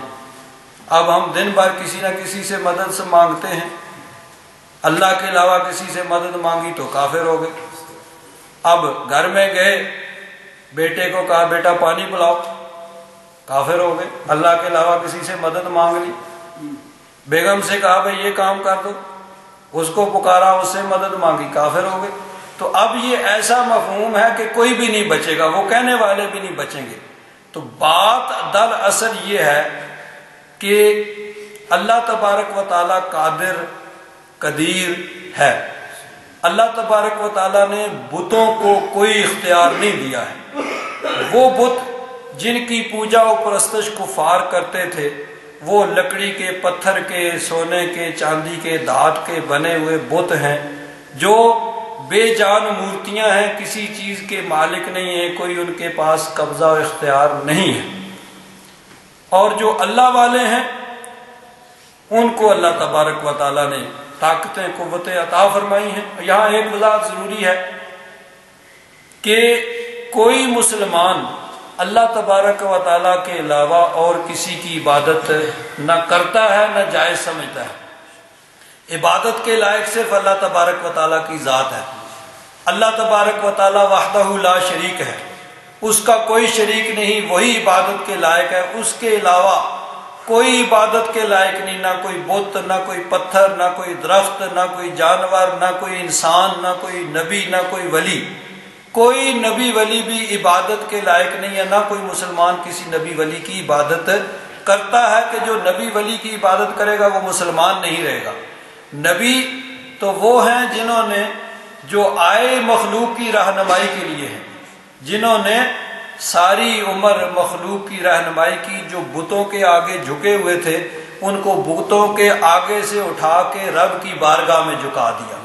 اب ہم دن بھر کسی نہ کسی سے مدد سے مانگتے ہیں، اللہ کے علاوہ کسی سے مدد مانگی تو کافر ہو گئے۔ اب گھر میں گئے، بیٹے کو کہا بیٹا پانی پلاؤ، کافر ہو گئے، اللہ کے علاوہ کسی سے مدد مانگ لی۔ بیگم سے کہا بھائی یہ کام کر دو، اس کو پکارا، اس سے مدد مانگی، کافر ہو گئے۔ تو اب یہ ایسا مفہوم ہے کہ کوئی بھی نہیں بچے گا، وہ کہنے والے بھی نہیں بچیں گے۔ تو بات دراصل یہ ہے کہ اللہ تبارک و تعالیٰ قادر قدیر ہے۔ اللہ تبارک و تعالیٰ نے بتوں کو کوئی اختیار نہیں دیا ہے۔ وہ بت جن کی پوجا و پرستش کفار کرتے تھے، وہ لکڑی کے، پتھر کے، سونے کے، چاندی کے، دھات کے بنے ہوئے بت ہیں جو بے جان مورتیاں ہیں، کسی چیز کے مالک نہیں ہیں، کوئی ان کے پاس قبضہ و اختیار نہیں ہے۔ اور جو اللہ والے ہیں ان کو اللہ تبارک و تعالیٰ نے طاقتیں، قوتیں عطا فرمائی ہیں۔ یہاں ایک وضاحت ضروری ہے کہ کوئی مسلمان اللہ تبارک و تعالیٰ کے علاوہ اور کسی کی عبادت نہ کرتا ہے نہ جائز سمجھتا ہے۔ عبادت کے لائق صرف اللہ تبارک و تعالیٰ کی ذات ہے۔ اللہ تبارک و تعالیٰ وحدہ لا شریک ہے، اس کا کوئی شریک نہیں، وہی عبادت کے لائق ہے۔ اس کے علاوہ کوئی عبادت کے لائق نہیں، نہ کوئی بت، نہ کوئی پتھر، نہ کوئی درخت، نہ کوئی جانور، نہ کوئی انسان، نہ کوئی نبی، نہ کوئی ولی۔ کوئی نبی ولی بھی عبادت کے لائق نہیں ہے، نہ کوئی مسلمان کسی نبی ولی کی عبادت کرتا ہے کہ جو نبی ولی کی عبادت کرے گا وہ مسلمان نہیں رہے گا۔ نبی تو وہ ہیں جنہوں نے جو آئے مخلوق کی رہنمائی کے لیے ہیں، جنہوں نے ساری عمر مخلوق کی رہنمائی کی، جو بتوں کے آگے جھکے ہوئے تھے ان کو بتوں کے آگے سے اٹھا کے رب کی بارگاہ میں جھکا دیا۔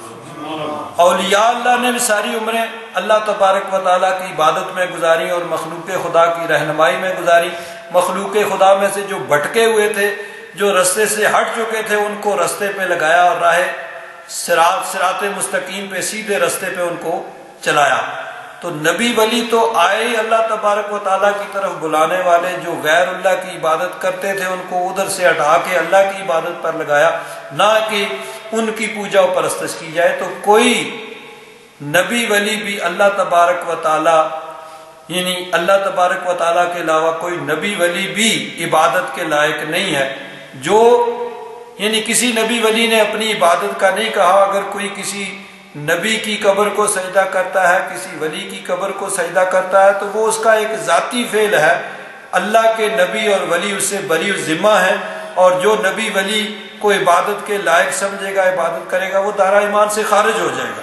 اولیاء اللہ نے بھی ساری عمریں اللہ تبارک و تعالیٰ کی عبادت میں گزاری اور مخلوق خدا کی رہنمائی میں گزاری۔ مخلوق خدا میں سے جو بھٹکے ہوئے تھے، جو رستے سے ہٹ چکے تھے، ان کو رستے پہ لگایا اور راہ صراط مستقیم پہ، سیدھے رستے پہ ان کو چلایا۔ تو نبی ولی تو آئے ہی اللہ تبارک و تعالیٰ کی طرف بلانے والے، جو غیر اللہ کی عبادت کرتے تھے ان کو ادھر سے ہٹا کے اللہ کی عبادت پر لگایا، نہ کہ ان کی پوجا و پرستش کی جائے۔ تو کوئی نبی ولی بھی اللہ تبارک و تعالیٰ، یعنی اللہ تبارک و تعالیٰ کے علاوہ کوئی نبی ولی بھی عبادت کے لائق نہیں ہے۔ جو یعنی کسی نبی ولی نے اپنی عبادت کا نہیں کہا، اگر کوئی کسی نبی کی قبر کو سجدہ کرتا ہے، کسی ولی کی قبر کو سجدہ کرتا ہے، تو وہ اس کا ایک ذاتی فعل ہے۔ اللہ کے نبی اور ولی اس سے بری الذمہ ہیں، اور جو نبی ولی کو عبادت کے لائق سمجھے گا، عبادت کرے گا، وہ دائرہ ایمان سے خارج ہو جائے گا۔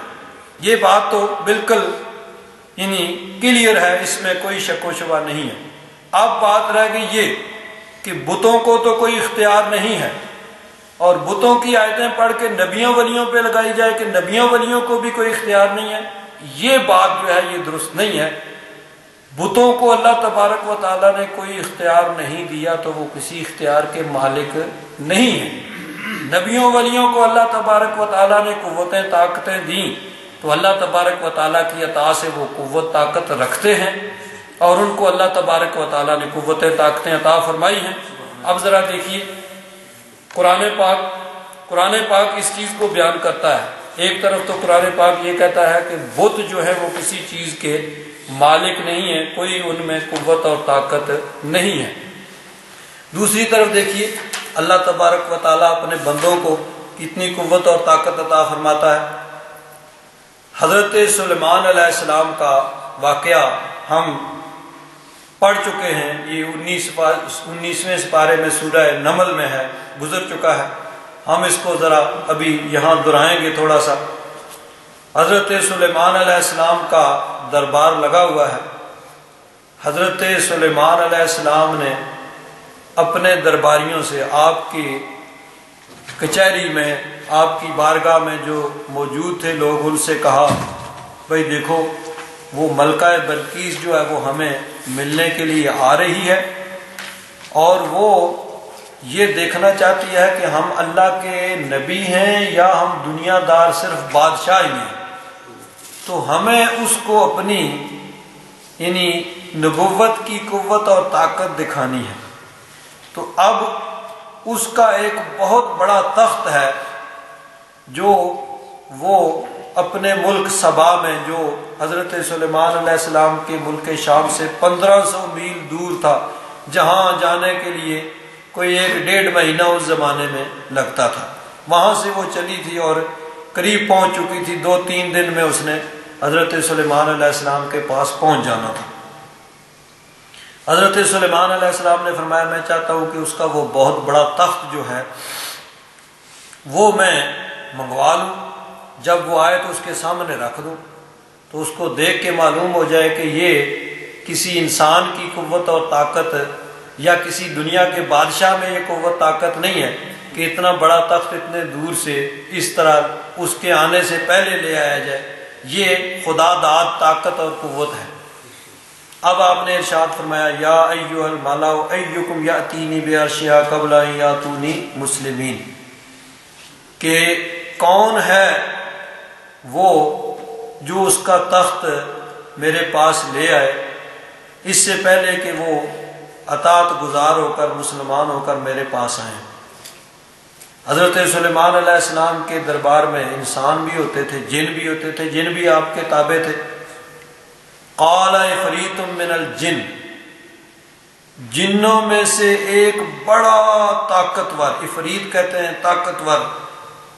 یہ بات تو بالکل یعنی کلیئر ہے، اس میں کوئی شک و شبہ نہیں ہے۔ اب بات رہ گئی یہ کہ بتوں کو تو کوئی اختیار نہیں ہے، اور بتوں کی آیتیں پڑھ کے نبیوں ولیوں پہ لگائی جائے کہ نبیوں ولیوں کو بھی کوئی اختیار نہیں ہے، یہ بات جو ہے یہ درست نہیں ہے۔ بتوں کو اللہ تبارک و تعالیٰ نے کوئی اختیار نہیں دیا تو وہ کسی اختیار کے مالک نہیں ہیں۔ نبیوں ولیوں کو اللہ تبارک و تعالیٰ نے قوتیں، طاقتیں دیں، تو اللہ تبارک و تعالیٰ کی عطا سے وہ قوت، طاقت رکھتے ہیں، اور ان کو اللہ تبارک و تعالیٰ نے قوتیں، طاقتیں عطا فرمائی ہیں۔ اب ذرا دیکھیے قرآن پاک اس چیز کو بیان کرتا ہے۔ ایک طرف تو قرآن پاک یہ کہتا ہے کہ بت جو ہے وہ کسی چیز کے مالک نہیں ہے، کوئی ان میں قوت اور طاقت نہیں ہے۔ دوسری طرف دیکھیے اللہ تبارک و تعالیٰ اپنے بندوں کو کتنی قوت اور طاقت عطا فرماتا ہے۔ حضرت سلیمان علیہ السلام کا واقعہ ہم پڑھ چکے ہیں، یہ 19ویں سپارے میں سورہ نمل میں ہے، گزر چکا ہے۔ ہم اس کو ذرا ابھی یہاں دہرائیں گے تھوڑا سا۔ حضرت سلیمان علیہ السلام کا دربار لگا ہوا ہے۔ حضرت سلیمان علیہ السلام نے اپنے درباریوں سے آپ کی کچہری میں، آپ کی بارگاہ میں جو موجود تھے لوگ، ان سے کہا بھئی دیکھو وہ ملکہ بلقیس جو ہے وہ ہمیں ملنے کے لیے آ رہی ہے، اور وہ یہ دیکھنا چاہتی ہے کہ ہم اللہ کے نبی ہیں یا ہم دنیا دار صرف بادشاہ ہی ہیں، تو ہمیں اس کو اپنی یعنی نبوت کی قوت اور طاقت دکھانی ہے۔ تو اب اس کا ایک بہت بڑا تخت ہے جو وہ اپنے ملک سبا میں، جو حضرت سلیمان علیہ السلام کے ملک شام سے 1500 میل دور تھا، جہاں جانے کے لیے کوئی 1.5 مہینہ اس زمانے میں لگتا تھا، وہاں سے وہ چلی تھی اور قریب پہنچ چکی تھی۔ 2-3 دن میں اس نے حضرت سلیمان علیہ السلام کے پاس پہنچ جانا تھا۔ حضرت سلیمان علیہ السلام نے فرمایا میں چاہتا ہوں کہ اس کا وہ بہت بڑا تخت جو ہے وہ میں منگوا لوں، جب وہ آئے تو اس کے سامنے رکھ دوں، تو اس کو دیکھ کے معلوم ہو جائے کہ یہ کسی انسان کی قوت اور طاقت یا کسی دنیا کے بادشاہ میں یہ قوت طاقت نہیں ہے کہ اتنا بڑا تخت اتنے دور سے اس طرح اس کے آنے سے پہلے لے آیا جائے، یہ خدا داد طاقت اور قوت ہے۔ اب آپ نے ارشاد فرمایا یا ایھا الملأ ایکم یاتینی بعرشھا قبل ان یاتونی مسلمین، کہ کون ہے وہ جو اس کا تخت میرے پاس لے آئے اس سے پہلے کہ وہ اطاعت گزار ہو کر مسلمان ہو کر میرے پاس آئیں۔ حضرت سلیمان علیہ السلام کے دربار میں انسان بھی ہوتے تھے، جن بھی ہوتے تھے، جن بھی آپ کے تابع تھے۔ قال عفریت من الجن، جنوں میں سے ایک بڑا طاقتور، عفریت کہتے ہیں طاقتور،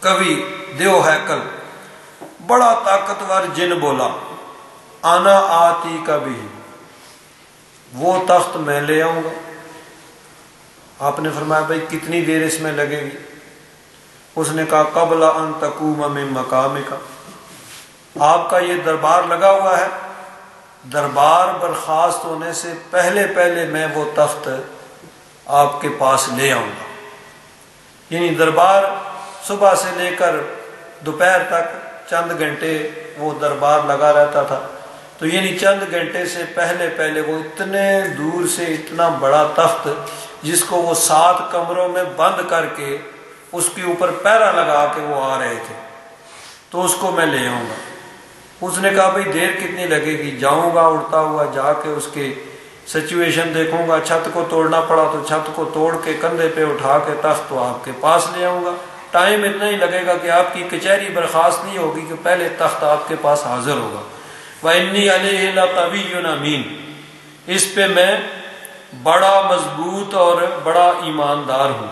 قوی، دیو ہیکل، بڑا طاقتور جن بولا انا آتی کا بھی، وہ تخت میں لے آؤں گا۔ آپ نے فرمایا بھائی کتنی دیر اس میں لگے گی؟ اس نے کہا قبل ان تقوم من مقامک، آپ کا یہ دربار لگا ہوا ہے، دربار برخاست ہونے سے پہلے پہلے میں وہ تخت آپ کے پاس لے آؤں گا۔ یعنی دربار صبح سے لے کر دوپہر تک چند گھنٹے وہ دربار لگا رہتا تھا، تو یعنی چند گھنٹے سے پہلے پہلے وہ اتنے دور سے اتنا بڑا تخت جس کو وہ 7 کمروں میں بند کر کے اس کے اوپر پہرا لگا کے وہ آ رہے تھے، تو اس کو میں لے آؤں گا۔ اس نے کہا بھئی دیر کتنی لگے گی؟ جاؤں گا اڑتا ہوا، جا کے اس کے سچویشن دیکھوں گا، چھت کو توڑنا پڑا تو چھت کو توڑ کے کندھے پہ اٹھا کے تخت تو آپ کے پاس لے آؤں گا۔ ٹائم اتنا ہی لگے گا کہ آپ کی کچہری برخاست نہیں ہوگی کہ پہلے تخت آپ کے پاس حاضر ہوگا۔ وَإِنِّي عَلَيْهِ لَقَوِيٌّ أَمِينٌ، اس پہ میں بڑا مضبوط اور بڑا ایماندار ہوں،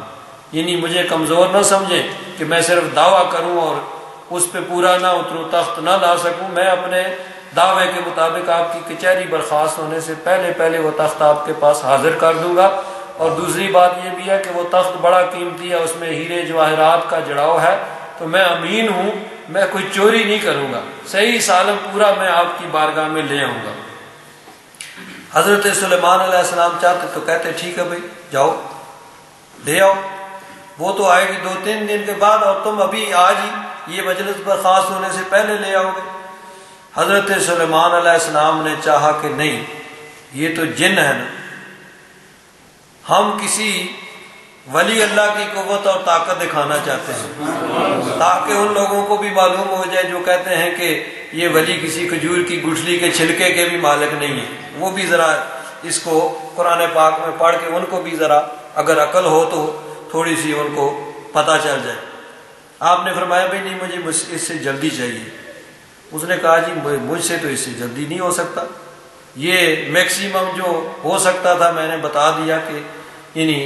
یعنی مجھے کمزور نہ سمجھیں کہ میں صرف دعویٰ کروں اور اس پہ پورا نہ اتروں، تخت نہ لا سکوں۔ میں اپنے دعوے کے مطابق آپ کی کچہری برخاست ہونے سے پہلے پہلے وہ تخت آپ کے پاس حاضر کر دوں گا۔ اور دوسری بات یہ بھی ہے کہ وہ تخت بڑا قیمتی ہے، اس میں ہیرے جواہرات کا جڑاؤ ہے، تو میں امین ہوں، میں کوئی چوری نہیں کروں گا، صحیح سالم پورا میں آپ کی بارگاہ میں لے آؤں گا۔ حضرت سلیمان علیہ السلام چاہتے تو کہتے ٹھیک ہے بھائی جاؤ لے آؤ، وہ تو آئے گی 2-3 دن کے بعد، اور تم ابھی آج ہی یہ مجلس برخاست ہونے سے پہلے لے آؤ گے۔ حضرت سلیمان علیہ السلام نے چاہا کہ نہیں، یہ تو جن ہے نا، ہم کسی ولی اللہ کی قوت اور طاقت دکھانا چاہتے ہیں تاکہ ان لوگوں کو بھی معلوم ہو جائے جو کہتے ہیں کہ یہ ولی کسی کھجور کی گٹھلی کے چھلکے کے بھی مالک نہیں ہے، وہ بھی ذرا اس کو قرآن پاک میں پڑھ کے ان کو بھی ذرا اگر عقل ہو تو تھوڑی سی ان کو پتہ چل جائے۔ آپ نے فرمایا بھائی نہیں، مجھے اس سے جلدی چاہیے۔ اس نے کہا جی مجھ سے تو اس سے جلدی نہیں ہو سکتا، یہ میکسیمم جو ہو سکتا تھا میں نے بتا دیا کہ یعنی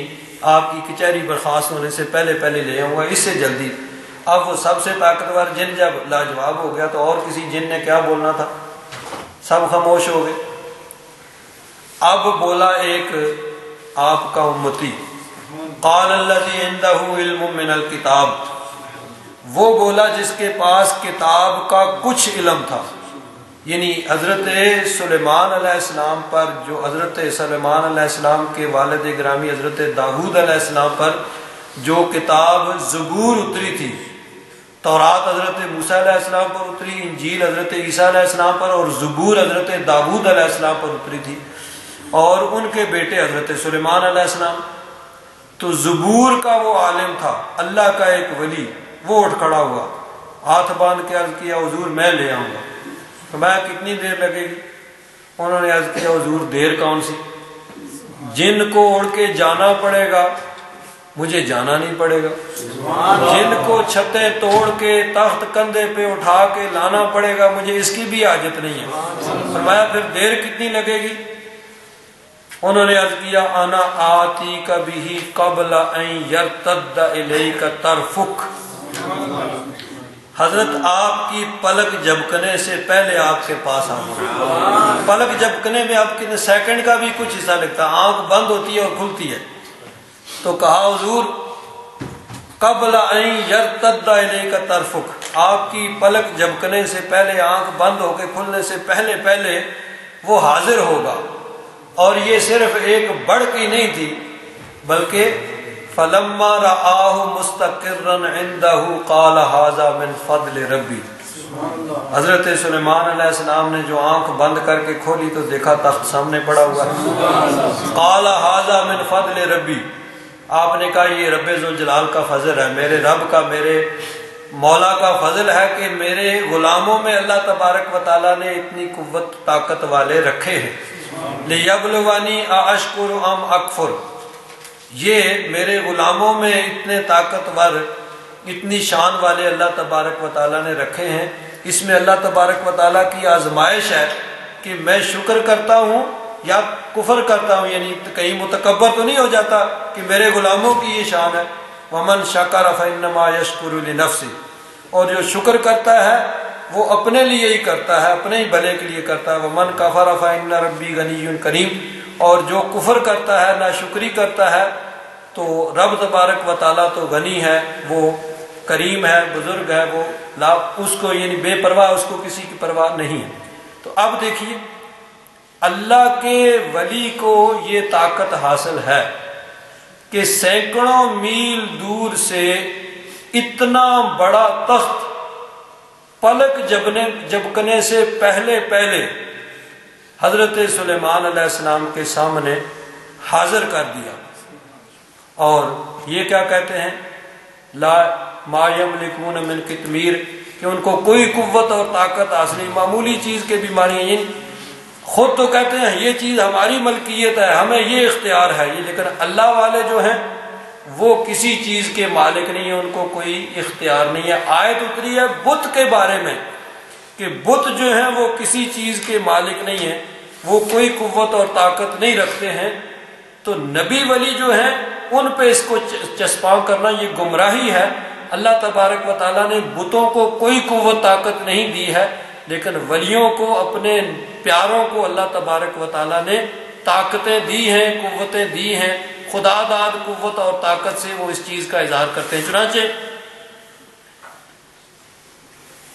آپ کی کچہری برخاست ہونے سے پہلے پہلے لے آؤں گا، اس سے جلدی۔ اب وہ سب سے طاقتور جن جب لاجواب ہو گیا تو اور کسی جن نے کیا بولنا تھا، سب خاموش ہو گئے۔ اب بولا ایک آپ کا امتی، قال الذی عنده علم من الکتاب، وہ بولا جس کے پاس کتاب کا کچھ علم تھا، یعنی حضرت سلیمان علیہ السلام پر، جو حضرت سلیمان علیہ السلام کے والد گرامی حضرت داؤد علیہ السلام پر جو کتاب زبور اتری تھی، تورات حضرت موسیٰ علیہ السلام پر اتری، انجیل حضرت عیسیٰ علیہ السلام پر، اور زبور حضرت داؤد علیہ السلام پر اتری تھی، اور ان کے بیٹے حضرت سلیمان علیہ السلام۔ تو زبور کا وہ عالم تھا، اللہ کا ایک ولی، وہ اٹھ کھڑا ہوا، ہاتھ باندھ کے عرض کیا حضور میں لے آؤں گا۔ فرمایا کتنی دیر لگے گی؟ انہوں نے عرض کیا حضور دیر کون سی، جن کو اڑ کے جانا پڑے گا مجھے جانا نہیں پڑے گا، جن کو چھتیں توڑ کے تخت کندھے پہ اٹھا کے لانا پڑے گا مجھے اس کی بھی حاجت نہیں ہے۔ فرمایا پھر دیر کتنی لگے گی؟ انہوں نے عرض کیا انا آتی کبھی قبل ان یرتد الیک طرفک، حضرت آپ کی پلک جھپکنے سے پہلے آپ کے پاس آؤں۔ پلک جھپکنے میں آپ کتنے سیکنڈ کا بھی کچھ حصہ لگتا ہے، آنکھ بند ہوتی ہے اور کھلتی ہے۔ تو کہا حضور قبل ان یرتد الیک طرفک، آپ کی پلک جھپکنے سے پہلے، آنکھ بند ہو کے کھلنے سے پہلے پہلے وہ حاضر ہوگا۔ اور یہ صرف ایک بڑھ کی نہیں تھی، بلکہ فلما رآہ مستقرا عنده قال هذا من فضل ربی۔ حضرت سلیمان علیہ السلام نے جو آنکھ بند کر کے کھولی تو دیکھا تخت سامنے پڑا ہوا ہے۔ قال هذا من فضل ربی، آپ نے کہا یہ رب ذوالجلال کا فضل ہے، میرے رب کا، میرے مولا کا فضل ہے کہ میرے غلاموں میں اللہ تبارک و تعالیٰ نے اتنی قوت طاقت والے رکھے ہیں۔ لیبلونی ااشکر ام اکفر، یہ میرے غلاموں میں اتنے طاقتور، اتنی شان والے اللہ تبارک و تعالیٰ نے رکھے ہیں۔ اس میں اللہ تبارک و تعالیٰ کی آزمائش ہے کہ میں شکر کرتا ہوں یا کفر کرتا ہوں، یعنی کہیں متکبر تو نہیں ہو جاتا کہ میرے غلاموں کی یہ شان ہے۔ ومن شکر فانما یشکر لنفسہ، اور جو شکر کرتا ہے وہ اپنے لیے ہی کرتا ہے، اپنے ہی بھلے کے لیے کرتا ہے۔ ومن کفر فان ربی غنی کریم، اور جو کفر کرتا ہے، ناشکری کرتا ہے، تو رب تبارک و تعالیٰ تو غنی ہے، وہ کریم ہے، بزرگ ہے، وہ اس کو یعنی بے پرواہ، اس کو کسی کی پرواہ نہیں ہے۔ تو اب دیکھیے اللہ کے ولی کو یہ طاقت حاصل ہے کہ سینکڑوں میل دور سے اتنا بڑا تخت پلک جھپکنے سے پہلے پہلے حضرت سلیمان علیہ السلام کے سامنے حاضر کر دیا۔ اور یہ کیا کہتے ہیں؟ لا ما یملکون من قطمیر، کہ ان کو کوئی قوت اور طاقت حاصل نہیں، معمولی چیز کے بیماریاں، یعنی خود تو کہتے ہیں یہ چیز ہماری ملکیت ہے، ہمیں یہ اختیار ہے یہ، لیکن اللہ والے جو ہیں وہ کسی چیز کے مالک نہیں ہیں، ان کو کوئی اختیار نہیں ہے۔ آیت اتری ہے بت کے بارے میں کہ بت جو ہیں وہ کسی چیز کے مالک نہیں ہیں، وہ کوئی قوت اور طاقت نہیں رکھتے ہیں۔ تو نبی ولی جو ہیں ان پہ اس کو چسپاں کرنا یہ گمراہی ہے۔ اللہ تبارک و تعالیٰ نے بتوں کو کوئی قوت طاقت نہیں دی ہے، لیکن ولیوں کو، اپنے پیاروں کو اللہ تبارک و تعالیٰ نے طاقتیں دی ہیں، قوتیں دی ہیں، خدا داد قوت اور طاقت سے وہ اس چیز کا اظہار کرتے ہیں۔ چنانچہ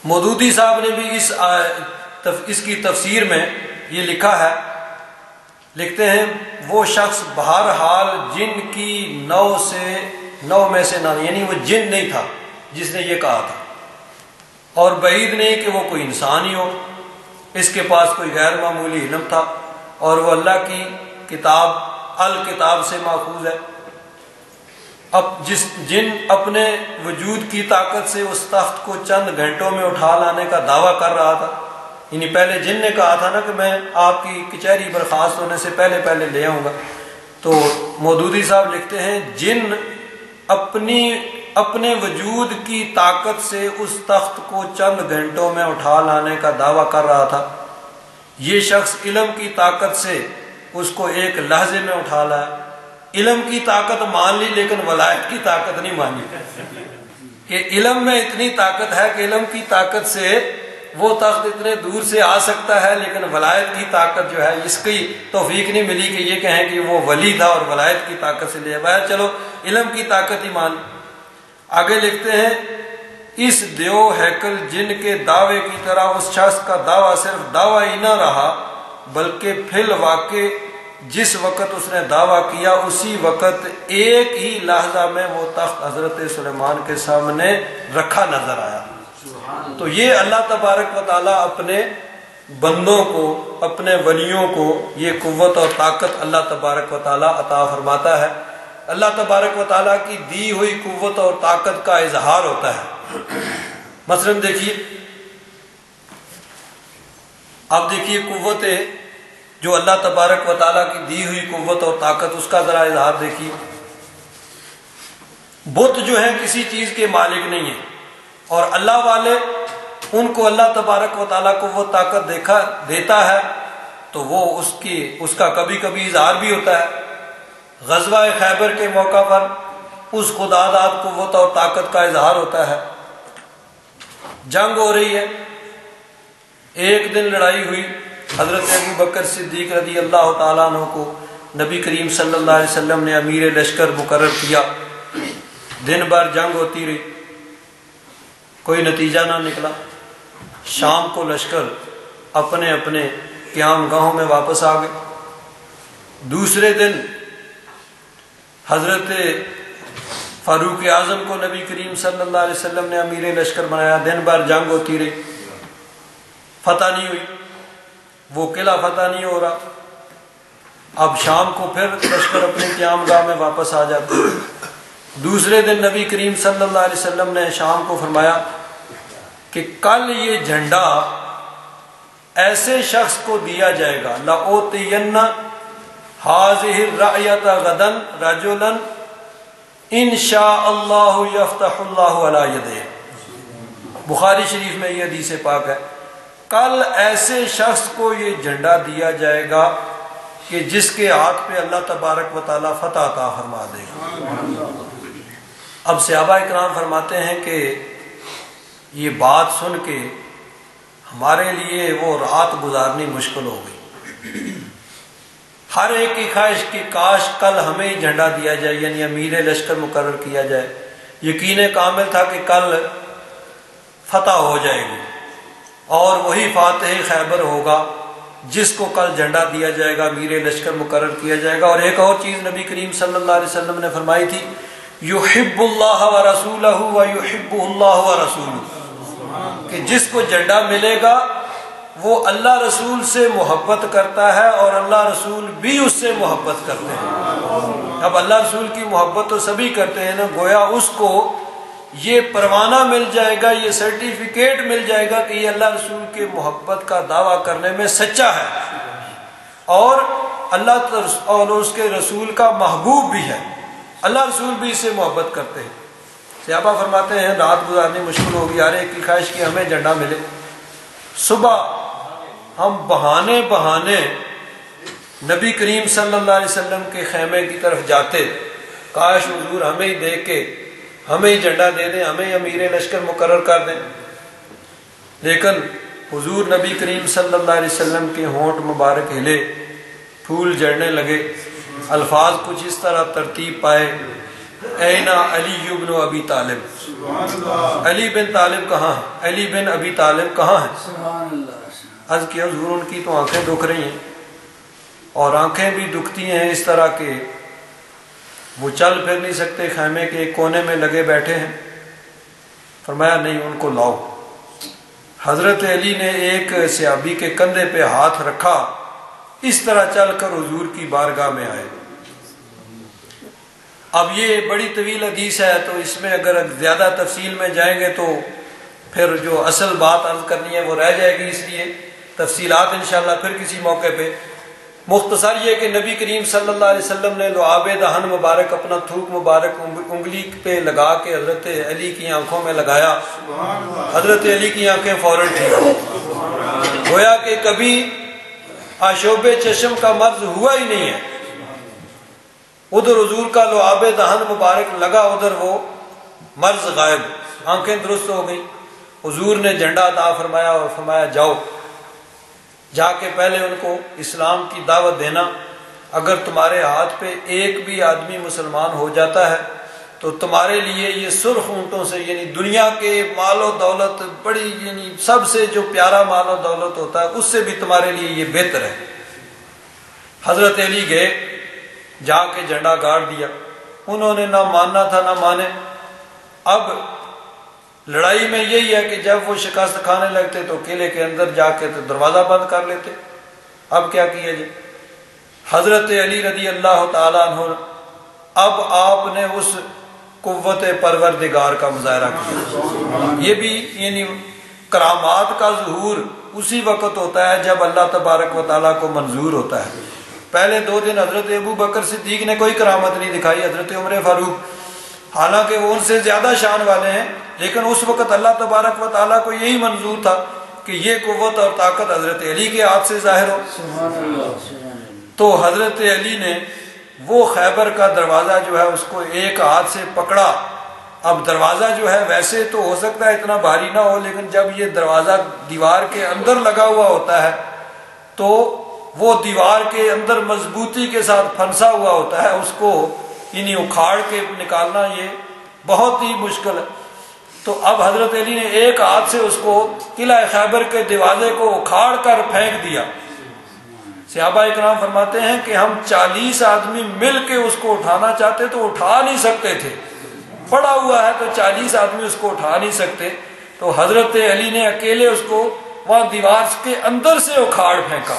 مودودی صاحب نے بھی اس کی تفسیر میں یہ لکھا ہے، لکھتے ہیں وہ شخص بہرحال جن کی نو میں سے نہ، یعنی وہ جن نہیں تھا جس نے یہ کہا تھا، اور بعید نہیں کہ وہ کوئی انسان ہی ہو، اس کے پاس کوئی غیر معمولی علم تھا، اور وہ اللہ کی کتاب الکتاب سے ماخوذ ہے۔ اب جن اپنے وجود کی طاقت سے اس تخت کو چند گھنٹوں میں اٹھا لانے کا دعویٰ کر رہا تھا، یعنی پہلے جن نے کہا تھا نا کہ میں آپ کی کچہری برخاست ہونے سے پہلے پہلے لے آؤں گا، تو مودودی صاحب لکھتے ہیں جن اپنے وجود کی طاقت سے اس تخت کو چند گھنٹوں میں اٹھا لانے کا دعویٰ کر رہا تھا، یہ شخص علم کی طاقت سے اس کو ایک لحظے میں اٹھا لایا۔ علم کی طاقت مان لی لیکن ولایت کی طاقت نہیں مانی، کہ علم میں اتنی طاقت ہے کہ علم کی طاقت سے وہ تخت اتنے دور سے آ سکتا ہے، لیکن ولایت کی طاقت جو ہے اس کی توفیق نہیں ملی کہ یہ کہیں کہ وہ ولی تھا اور ولایت کی طاقت سے لیا۔ بہر چلو علم کی طاقت ہی مان۔ آگے لکھتے ہیں اس دیو ہیکل جن کے دعوے کی طرح اس شخص کا دعویٰ صرف دعویٰ ہی نہ رہا بلکہ فی الواقع جس وقت اس نے دعویٰ کیا اسی وقت ایک ہی لحظہ میں وہ تخت حضرت سلیمان کے سامنے رکھا نظر آیا۔ تو یہ اللہ تبارک و تعالیٰ اپنے بندوں کو، اپنے ولیوں کو یہ قوت اور طاقت اللہ تبارک و تعالیٰ عطا فرماتا ہے۔ اللہ تبارک و تعالیٰ کی دی ہوئی قوت اور طاقت کا اظہار ہوتا ہے۔ مثلاً دیکھیے، اب دیکھیے قوت جو اللہ تبارک و تعالیٰ کی دی ہوئی قوت اور طاقت، اس کا ذرا اظہار دیکھیے۔ بت جو ہیں کسی چیز کے مالک نہیں ہیں، اور اللہ والے ان کو اللہ تبارک و تعالیٰ کو وہ طاقت دیتا ہے تو وہ اس کا کبھی کبھی اظہار بھی ہوتا ہے۔ غزوہ خیبر کے موقع پر اس خدا داد قوت اور طاقت کا اظہار ہوتا ہے۔ جنگ ہو رہی ہے، ایک دن لڑائی ہوئی، حضرت ابو بکر صدیق رضی اللہ تعالیٰ عنہ کو نبی کریم صلی اللہ علیہ وسلم نے امیر لشکر مقرر کیا۔ دن بھر جنگ ہوتی رہی، کوئی نتیجہ نہ نکلا۔ شام کو لشکر اپنے اپنے قیام گاہوں میں واپس آ گئے۔ دوسرے دن حضرت فاروق اعظم کو نبی کریم صلی اللہ علیہ وسلم نے امیر لشکر بنایا۔ دن بھر جنگ ہوتی رہی، فتح نہیں ہوئی، وہ قلعہ فتح نہیں ہو رہا۔ اب شام کو پھر لشکر اپنے قیام گاہ میں واپس آ جاتے۔ دوسرے دن نبی کریم صلی اللہ علیہ وسلم نے شام کو فرمایا کہ کل یہ جھنڈا ایسے شخص کو دیا جائے گا، لَأُوتِيَنَّ هَذِهِ الرَّعْيَةَ غَدًا رَجُلًا إِن شَاءَ اللَّهُ يَفْتَحُ اللَّهُ عَلَى يَدَيْهِ۔ بخاری شریف میں یہ حدیث پاک ہے، کل ایسے شخص کو یہ جھنڈا دیا جائے گا کہ جس کے ہاتھ پہ اللہ تبارک و تعالیٰ فتح عطا فرما دے گا۔ اب صحابہ اکرام فرماتے ہیں کہ یہ بات سن کے ہمارے لیے وہ رات گزارنی مشکل ہو گئی۔ ہر ایک کی خواہش کہ کاش کل ہمیں ہی جھنڈا دیا جائے، یعنی امیر لشکر مقرر کیا جائے۔ یقین کامل تھا کہ کل فتح ہو جائے گی اور وہی فاتح خیبر ہوگا جس کو کل جھنڈا دیا جائے گا، امیر لشکر مقرر کیا جائے گا۔ اور ایک اور چیز نبی کریم صلی اللہ علیہ وسلم نے فرمائی تھی، یحب اللہ ورسولہ ویحبہ اللہ ورسولہ، کہ جس کو جھنڈا ملے گا وہ اللہ رسول سے محبت کرتا ہے اور اللہ رسول بھی اس سے محبت کرتے ہیں۔ اب اللہ رسول کی محبت تو سبھی کرتے ہیں نا، گویا اس کو یہ پروانہ مل جائے گا، یہ سرٹیفکیٹ مل جائے گا کہ یہ اللہ رسول کے محبت کا دعویٰ کرنے میں سچا ہے اور اللہ اور اس کے رسول کا محبوب بھی ہے، اللہ رسول بھی اس سے محبت کرتے ہیں۔ صحابہ فرماتے ہیں رات گزارنی مشکل ہوگی، ہر ایک کی خواہش کہ ہمیں جھنڈا ملے۔ صبح ہم بہانے بہانے نبی کریم صلی اللہ علیہ وسلم کے خیمے کی طرف جاتے، کاش حضور ہمیں ہی دیکھ کے ہمیں ہی جھنڈا دے دیں، ہمیں ہی امیر لشکر مقرر کر دیں۔ لیکن حضور نبی کریم صلی اللہ علیہ وسلم کے ہونٹ مبارک ہلے، پھول جھڑنے لگے، الفاظ کچھ اس طرح ترتیب پائے، اینا علی بن ابی طالب، علی بن طالب کہاں ہے، علی بن ابی طالب کہاں ہے؟ عرض کیا حضور ان کی تو آنکھیں دکھ رہی ہیں، اور آنکھیں بھی دکھتی ہیں اس طرح کہ وہ چل پھر نہیں سکتے، خیمے کے ایک کونے میں لگے بیٹھے ہیں۔ فرمایا نہیں، ان کو لاؤ۔ حضرت علی نے ایک صحابی کے کندھے پہ ہاتھ رکھا، اس طرح چل کر حضور کی بارگاہ میں آئے۔ اب یہ بڑی طویل حدیث ہے تو اس میں اگر زیادہ تفصیل میں جائیں گے تو پھر جو اصل بات عرض کرنی ہے وہ رہ جائے گی، اس لیے تفصیلات انشاءاللہ پھر کسی موقع پہ۔ مختصر یہ کہ نبی کریم صلی اللہ علیہ وسلم نے لعاب دہن مبارک اپنا تھوک مبارک انگلی پہ لگا کے حضرت علی کی آنکھوں میں لگایا، حضرت علی کی آنکھیں فوراً ٹھیک، گویا کہ کبھی آشوب چشم کا مرض ہوا ہی نہیں ہے۔ ادھر حضور کا لعاب دہن مبارک لگا، ادھر وہ مرض غائب، آنکھیں درست ہو گئی۔ حضور نے جھنڈا عطا فرمایا اور فرمایا جاؤ، جا کے پہلے ان کو اسلام کی دعوت دینا، اگر تمہارے ہاتھ پہ ایک بھی آدمی مسلمان ہو جاتا ہے تو تمہارے لیے یہ سرخ اونٹوں سے یعنی دنیا کے مال و دولت بڑی یعنی سب سے جو پیارا مال و دولت ہوتا ہے اس سے بھی تمہارے لیے یہ بہتر ہے۔ حضرت علی گئے، جا کے جھنڈا گاڑ دیا، انہوں نے نہ ماننا تھا نہ مانے۔ اب لڑائی میں یہی ہے کہ جب وہ شکست کھانے لگتے تو قلعے کے اندر جا کے تو دروازہ بند کر لیتے۔ اب کیا کیا جائے؟ حضرت علی رضی اللہ تعالیٰ عنہ اب آپ نے اس قوت پروردگار کا مظاہرہ کیا۔ یہ بھی یعنی کرامات کا ظہور اسی وقت ہوتا ہے جب اللہ تبارک و تعالیٰ کو منظور ہوتا ہے۔ پہلے 2 دن حضرت ابو بکر صدیق نے کوئی کرامت نہیں دکھائی، حضرت عمر فاروق حالانکہ وہ ان سے زیادہ شان والے ہیں، لیکن اس وقت اللہ تبارک و تعالیٰ کو یہی منظور تھا کہ یہ قوت اور طاقت حضرت علی کے ہاتھ سے ظاہر ہو۔ تو حضرت علی نے وہ خیبر کا دروازہ جو ہے اس کو ایک ہاتھ سے پکڑا۔ اب دروازہ جو ہے ویسے تو ہو سکتا ہے اتنا بھاری نہ ہو، لیکن جب یہ دروازہ دیوار کے اندر لگا ہوا ہوتا ہے تو وہ دیوار کے اندر مضبوطی کے ساتھ پھنسا ہوا ہوتا ہے، اس کو یعنی اکھاڑ کے نکالنا یہ بہت ہی مشکل ہے۔ تو اب حضرت علی نے ایک ہاتھ سے اس کو قلعہ خیبر کے دروازے کو اکھاڑ کر پھینک دیا۔ صحابہ اکرام فرماتے ہیں کہ ہم 40 آدمی مل کے اس کو اٹھانا چاہتے تو اٹھا نہیں سکتے تھے، پڑا ہوا ہے تو 40 آدمی اس کو اٹھا نہیں سکتے۔ تو حضرت علی نے اکیلے اس کو وہاں دیوار کے اندر سے اکھاڑ پھینکا۔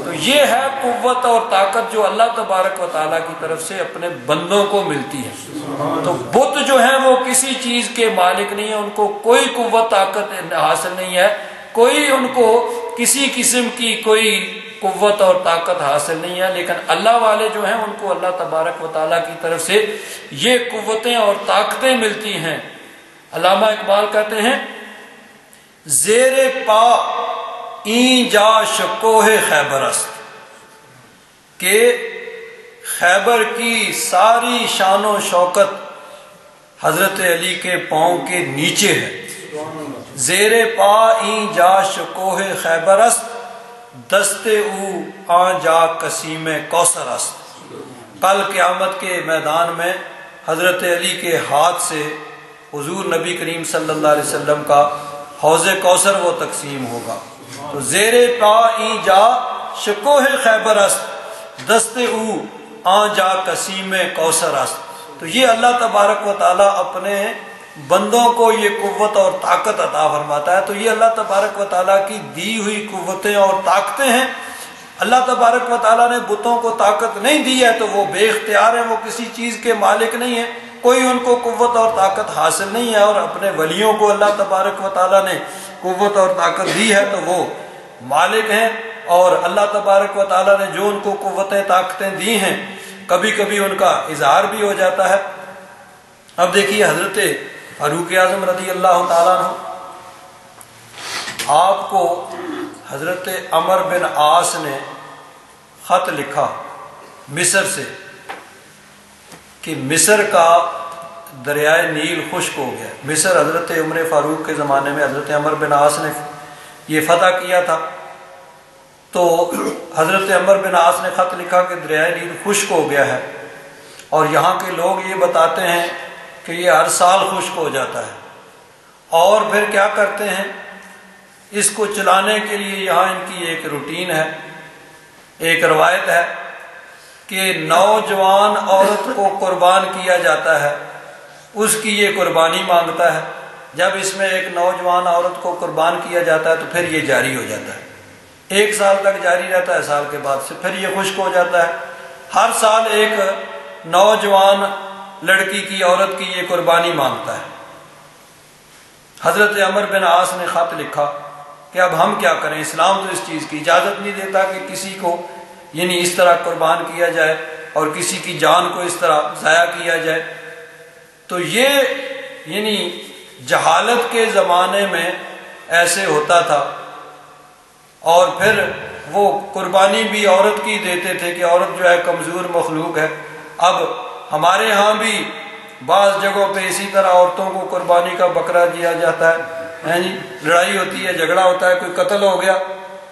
تو یہ ہے قوت اور طاقت جو اللہ تبارک و تعالیٰ کی طرف سے اپنے بندوں کو ملتی ہے۔ تو بت جو ہیں وہ کسی چیز کے مالک نہیں ہیں، ان کو کوئی قوت طاقت حاصل نہیں ہے، کوئی ان کو کسی قسم کی کوئی قوت اور طاقت حاصل نہیں ہے، لیکن اللہ والے جو ہیں ان کو اللہ تبارک و تعالیٰ کی طرف سے یہ قوتیں اور طاقتیں ملتی ہیں۔ علامہ اقبال کہتے ہیں زیر پا این جا شکوہ خیبر است، کہ خیبر کی ساری شان و شوکت حضرت علی کے پاؤں کے نیچے ہے۔ زیر پا این جا شکوہ خیبر است، دست او آن جا قسیم کوثر است۔ کل قیامت کے میدان میں حضرت علی کے ہاتھ سے حضور نبی کریم صلی اللہ علیہ وسلم کا حوض کوثر وہ تقسیم ہوگا۔ تو زیر پا این جا شکوہ خیبر است، دست او آن جا قسیم کوثر است۔ تو یہ اللہ تبارک و تعالیٰ اپنے بندوں کو یہ قوت اور طاقت عطا فرماتا ہے۔ تو یہ اللہ تبارک و تعالیٰ کی دی ہوئی قوتیں اور طاقتیں ہیں۔ اللہ تبارک و تعالیٰ نے بتوں کو طاقت نہیں دی ہے تو وہ بے اختیار ہیں، وہ کسی چیز کے مالک نہیں ہیں، کوئی ان کو قوت اور طاقت حاصل نہیں ہے۔ اور اپنے ولیوں کو اللہ تبارک و تعالیٰ نے قوت اور طاقت دی ہے تو وہ مالک ہیں، اور اللہ تبارک و تعالیٰ نے جو ان کو قوتیں طاقتیں دی ہیں کبھی کبھی ان کا اظہار بھی ہو جاتا ہے۔ اب دیکھیے حضرت فاروق اعظم رضی اللہ تعالیٰ عنہ، آپ کو حضرت عمر بن عاص نے خط لکھا مصر سے کہ مصر کا دریائے نیل خشک ہو گیا۔ مصر حضرت عمر فاروق کے زمانے میں حضرت عمر بن عاص نے یہ فتح کیا تھا، تو حضرت عمر بن عاص نے خط لکھا کہ دریائے نیل خشک ہو گیا ہے، اور یہاں کے لوگ یہ بتاتے ہیں کہ یہ ہر سال خشک ہو جاتا ہے، اور پھر کیا کرتے ہیں اس کو چلانے کے لیے یہاں ان کی ایک روٹین ہے، ایک روایت ہے کہ نوجوان عورت کو قربان کیا جاتا ہے، اس کی یہ قربانی مانگتا ہے۔ جب اس میں ایک نوجوان عورت کو قربان کیا جاتا ہے تو پھر یہ جاری ہو جاتا ہے، 1 سال تک جاری رہتا ہے، سال کے بعد سے پھر یہ خشک ہو جاتا ہے۔ ہر سال ایک نوجوان لڑکی کی عورت کی یہ قربانی مانگتا ہے۔ حضرت عمر بن عاص نے خط لکھا کہ اب ہم کیا کریں، اسلام تو اس چیز کی اجازت نہیں دیتا کہ کسی کو یعنی اس طرح قربان کیا جائے اور کسی کی جان کو اس طرح ضائع کیا جائے۔ تو یہ یعنی جہالت کے زمانے میں ایسے ہوتا تھا، اور پھر وہ قربانی بھی عورت کی دیتے تھے کہ عورت جو ہے کمزور مخلوق ہے۔ اب ہمارے ہاں بھی بعض جگہوں پہ اسی طرح عورتوں کو قربانی کا بکرا دیا جاتا ہے، جی لڑائی ہوتی ہے، جھگڑا ہوتا ہے، کوئی قتل ہو گیا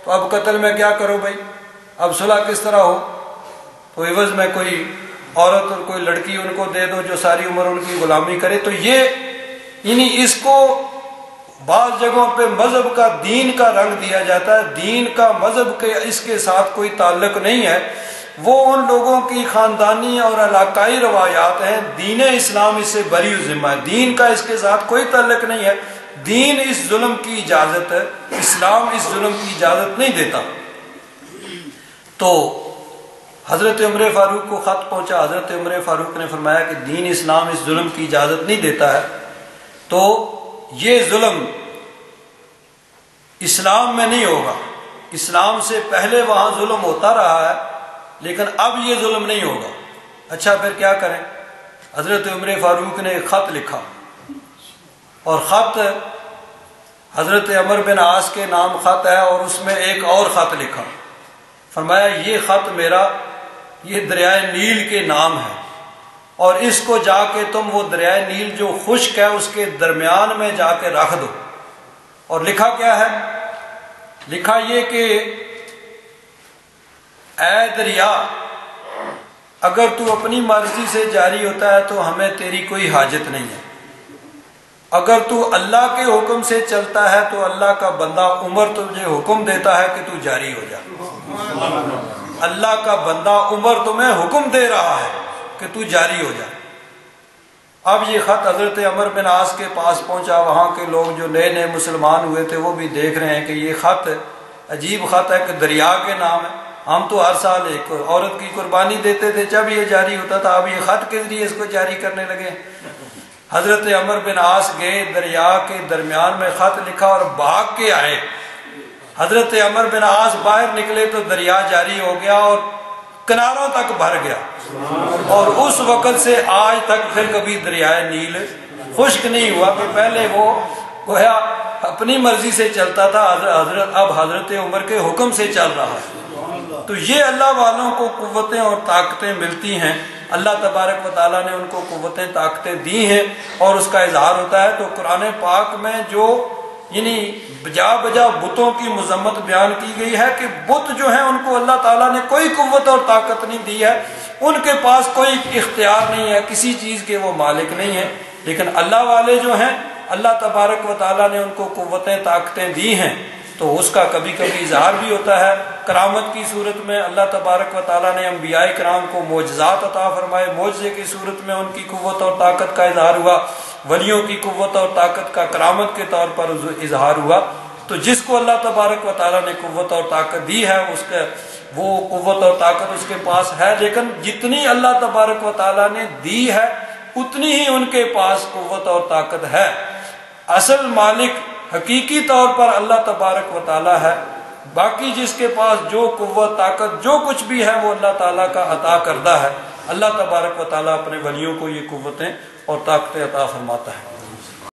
تو اب قتل میں کیا کرو بھائی، اب صلح کس طرح ہو، تو عوض میں کوئی عورت اور کوئی لڑکی ان کو دے دو جو ساری عمر ان کی غلامی کرے. تو یہ یعنی اس کو بعض جگہوں پہ مذہب کا دین کا رنگ دیا جاتا ہے. دین کا مذہب کے اس کے ساتھ کوئی تعلق نہیں ہے. وہ ان لوگوں کی خاندانی اور علاقائی روایات ہیں. دین اسلام اس سے بری ذمہ ہے. دین کا اس کے ساتھ کوئی تعلق نہیں ہے. دین اس ظلم کی اجازت ہے. اسلام اس ظلم کی اجازت نہیں دیتا. تو حضرت عمر فاروق کو خط پہنچا. حضرت عمر فاروق نے فرمایا کہ دین اسلام اس ظلم کی اجازت نہیں دیتا ہے. تو یہ ظلم اسلام میں نہیں ہوگا. اسلام سے پہلے وہاں ظلم ہوتا رہا ہے لیکن اب یہ ظلم نہیں ہوگا. اچھا پھر کیا کریں؟ حضرت عمر فاروق نے ایک خط لکھا اور خط حضرت عمر بن عاص کے نام خط ہے اور اس میں ایک اور خط لکھا. فرمایا یہ خط میرا یہ دریائے نیل کے نام ہے اور اس کو جا کے تم وہ دریائے نیل جو خشک ہے اس کے درمیان میں جا کے رکھ دو. اور لکھا کیا ہے؟ لکھا یہ کہ اے دریا اگر تو اپنی مرضی سے جاری ہوتا ہے تو ہمیں تیری کوئی حاجت نہیں ہے. اگر تو اللہ کے حکم سے چلتا ہے تو اللہ کا بندہ عمر تجھے حکم دیتا ہے کہ تو جاری ہو جا. اللہ کا بندہ عمر تمہیں حکم دے رہا ہے کہ تو جاری ہو جا. اب یہ خط حضرت عمر بن عاص کے پاس پہنچا. وہاں کے لوگ جو نئے نئے مسلمان ہوئے تھے وہ بھی دیکھ رہے ہیں کہ یہ خط عجیب خط ہے کہ دریا کے نام ہے. ہم تو ہر سال ایک عورت کی قربانی دیتے تھے جب یہ جاری ہوتا تھا. اب یہ خط کے ذریعے اس کو جاری کرنے لگے. حضرت عمر بن عاص گئے, دریا کے درمیان میں خط لکھا اور بھاگ کے آئے. حضرت عمر بن عاص باہر نکلے تو دریا جاری ہو گیا اور کناروں تک بھر گیا. اور اس وقت سے آج تک پھر کبھی دریائے نیل خشک نہیں ہوا کہ پہلے وہ گویا اپنی مرضی سے چلتا تھا, اب حضرت عمر کے حکم سے چل رہا ہے. تو یہ اللہ والوں کو قوتیں اور طاقتیں ملتی ہیں. اللہ تبارک و تعالیٰ نے ان کو قوتیں طاقتیں دی ہیں اور اس کا اظہار ہوتا ہے. تو قرآن پاک میں جو یعنی بجا بجا بتوں کی مذمت بیان کی گئی ہے کہ بت جو ہیں ان کو اللہ تعالیٰ نے کوئی قوت اور طاقت نہیں دی ہے. ان کے پاس کوئی اختیار نہیں ہے, کسی چیز کے وہ مالک نہیں ہیں. لیکن اللہ والے جو ہیں اللہ تبارک و تعالیٰ نے ان کو قوتیں طاقتیں دی ہیں. تو اس کا کبھی کبھی اظہار بھی ہوتا ہے. کرامت کی صورت میں اللہ تبارک و تعالیٰ نے انبیاء کرام کو معجزات عطا فرمائے. معجزے کی صورت میں ان کی قوت اور طاقت کا اظہار ہوا. ولیوں کی قوت اور طاقت کا کرامت کے طور پر اظہار ہوا. تو جس کو اللہ تبارک و تعالیٰ نے قوت اور طاقت دی ہے اس کا وہ قوت اور طاقت اس کے پاس ہے. لیکن جتنی اللہ تبارک و تعالیٰ نے دی ہے اتنی ہی ان کے پاس قوت اور طاقت ہے. اصل مالک حقیقی طور پر اللہ تبارک و تعالیٰ ہے. باقی جس کے پاس جو قوت طاقت جو کچھ بھی ہے وہ اللہ تعالیٰ کا عطا کردہ ہے. اللہ تبارک و تعالیٰ اپنے ولیوں کو یہ قوتیں اور طاقتیں عطا فرماتا ہے.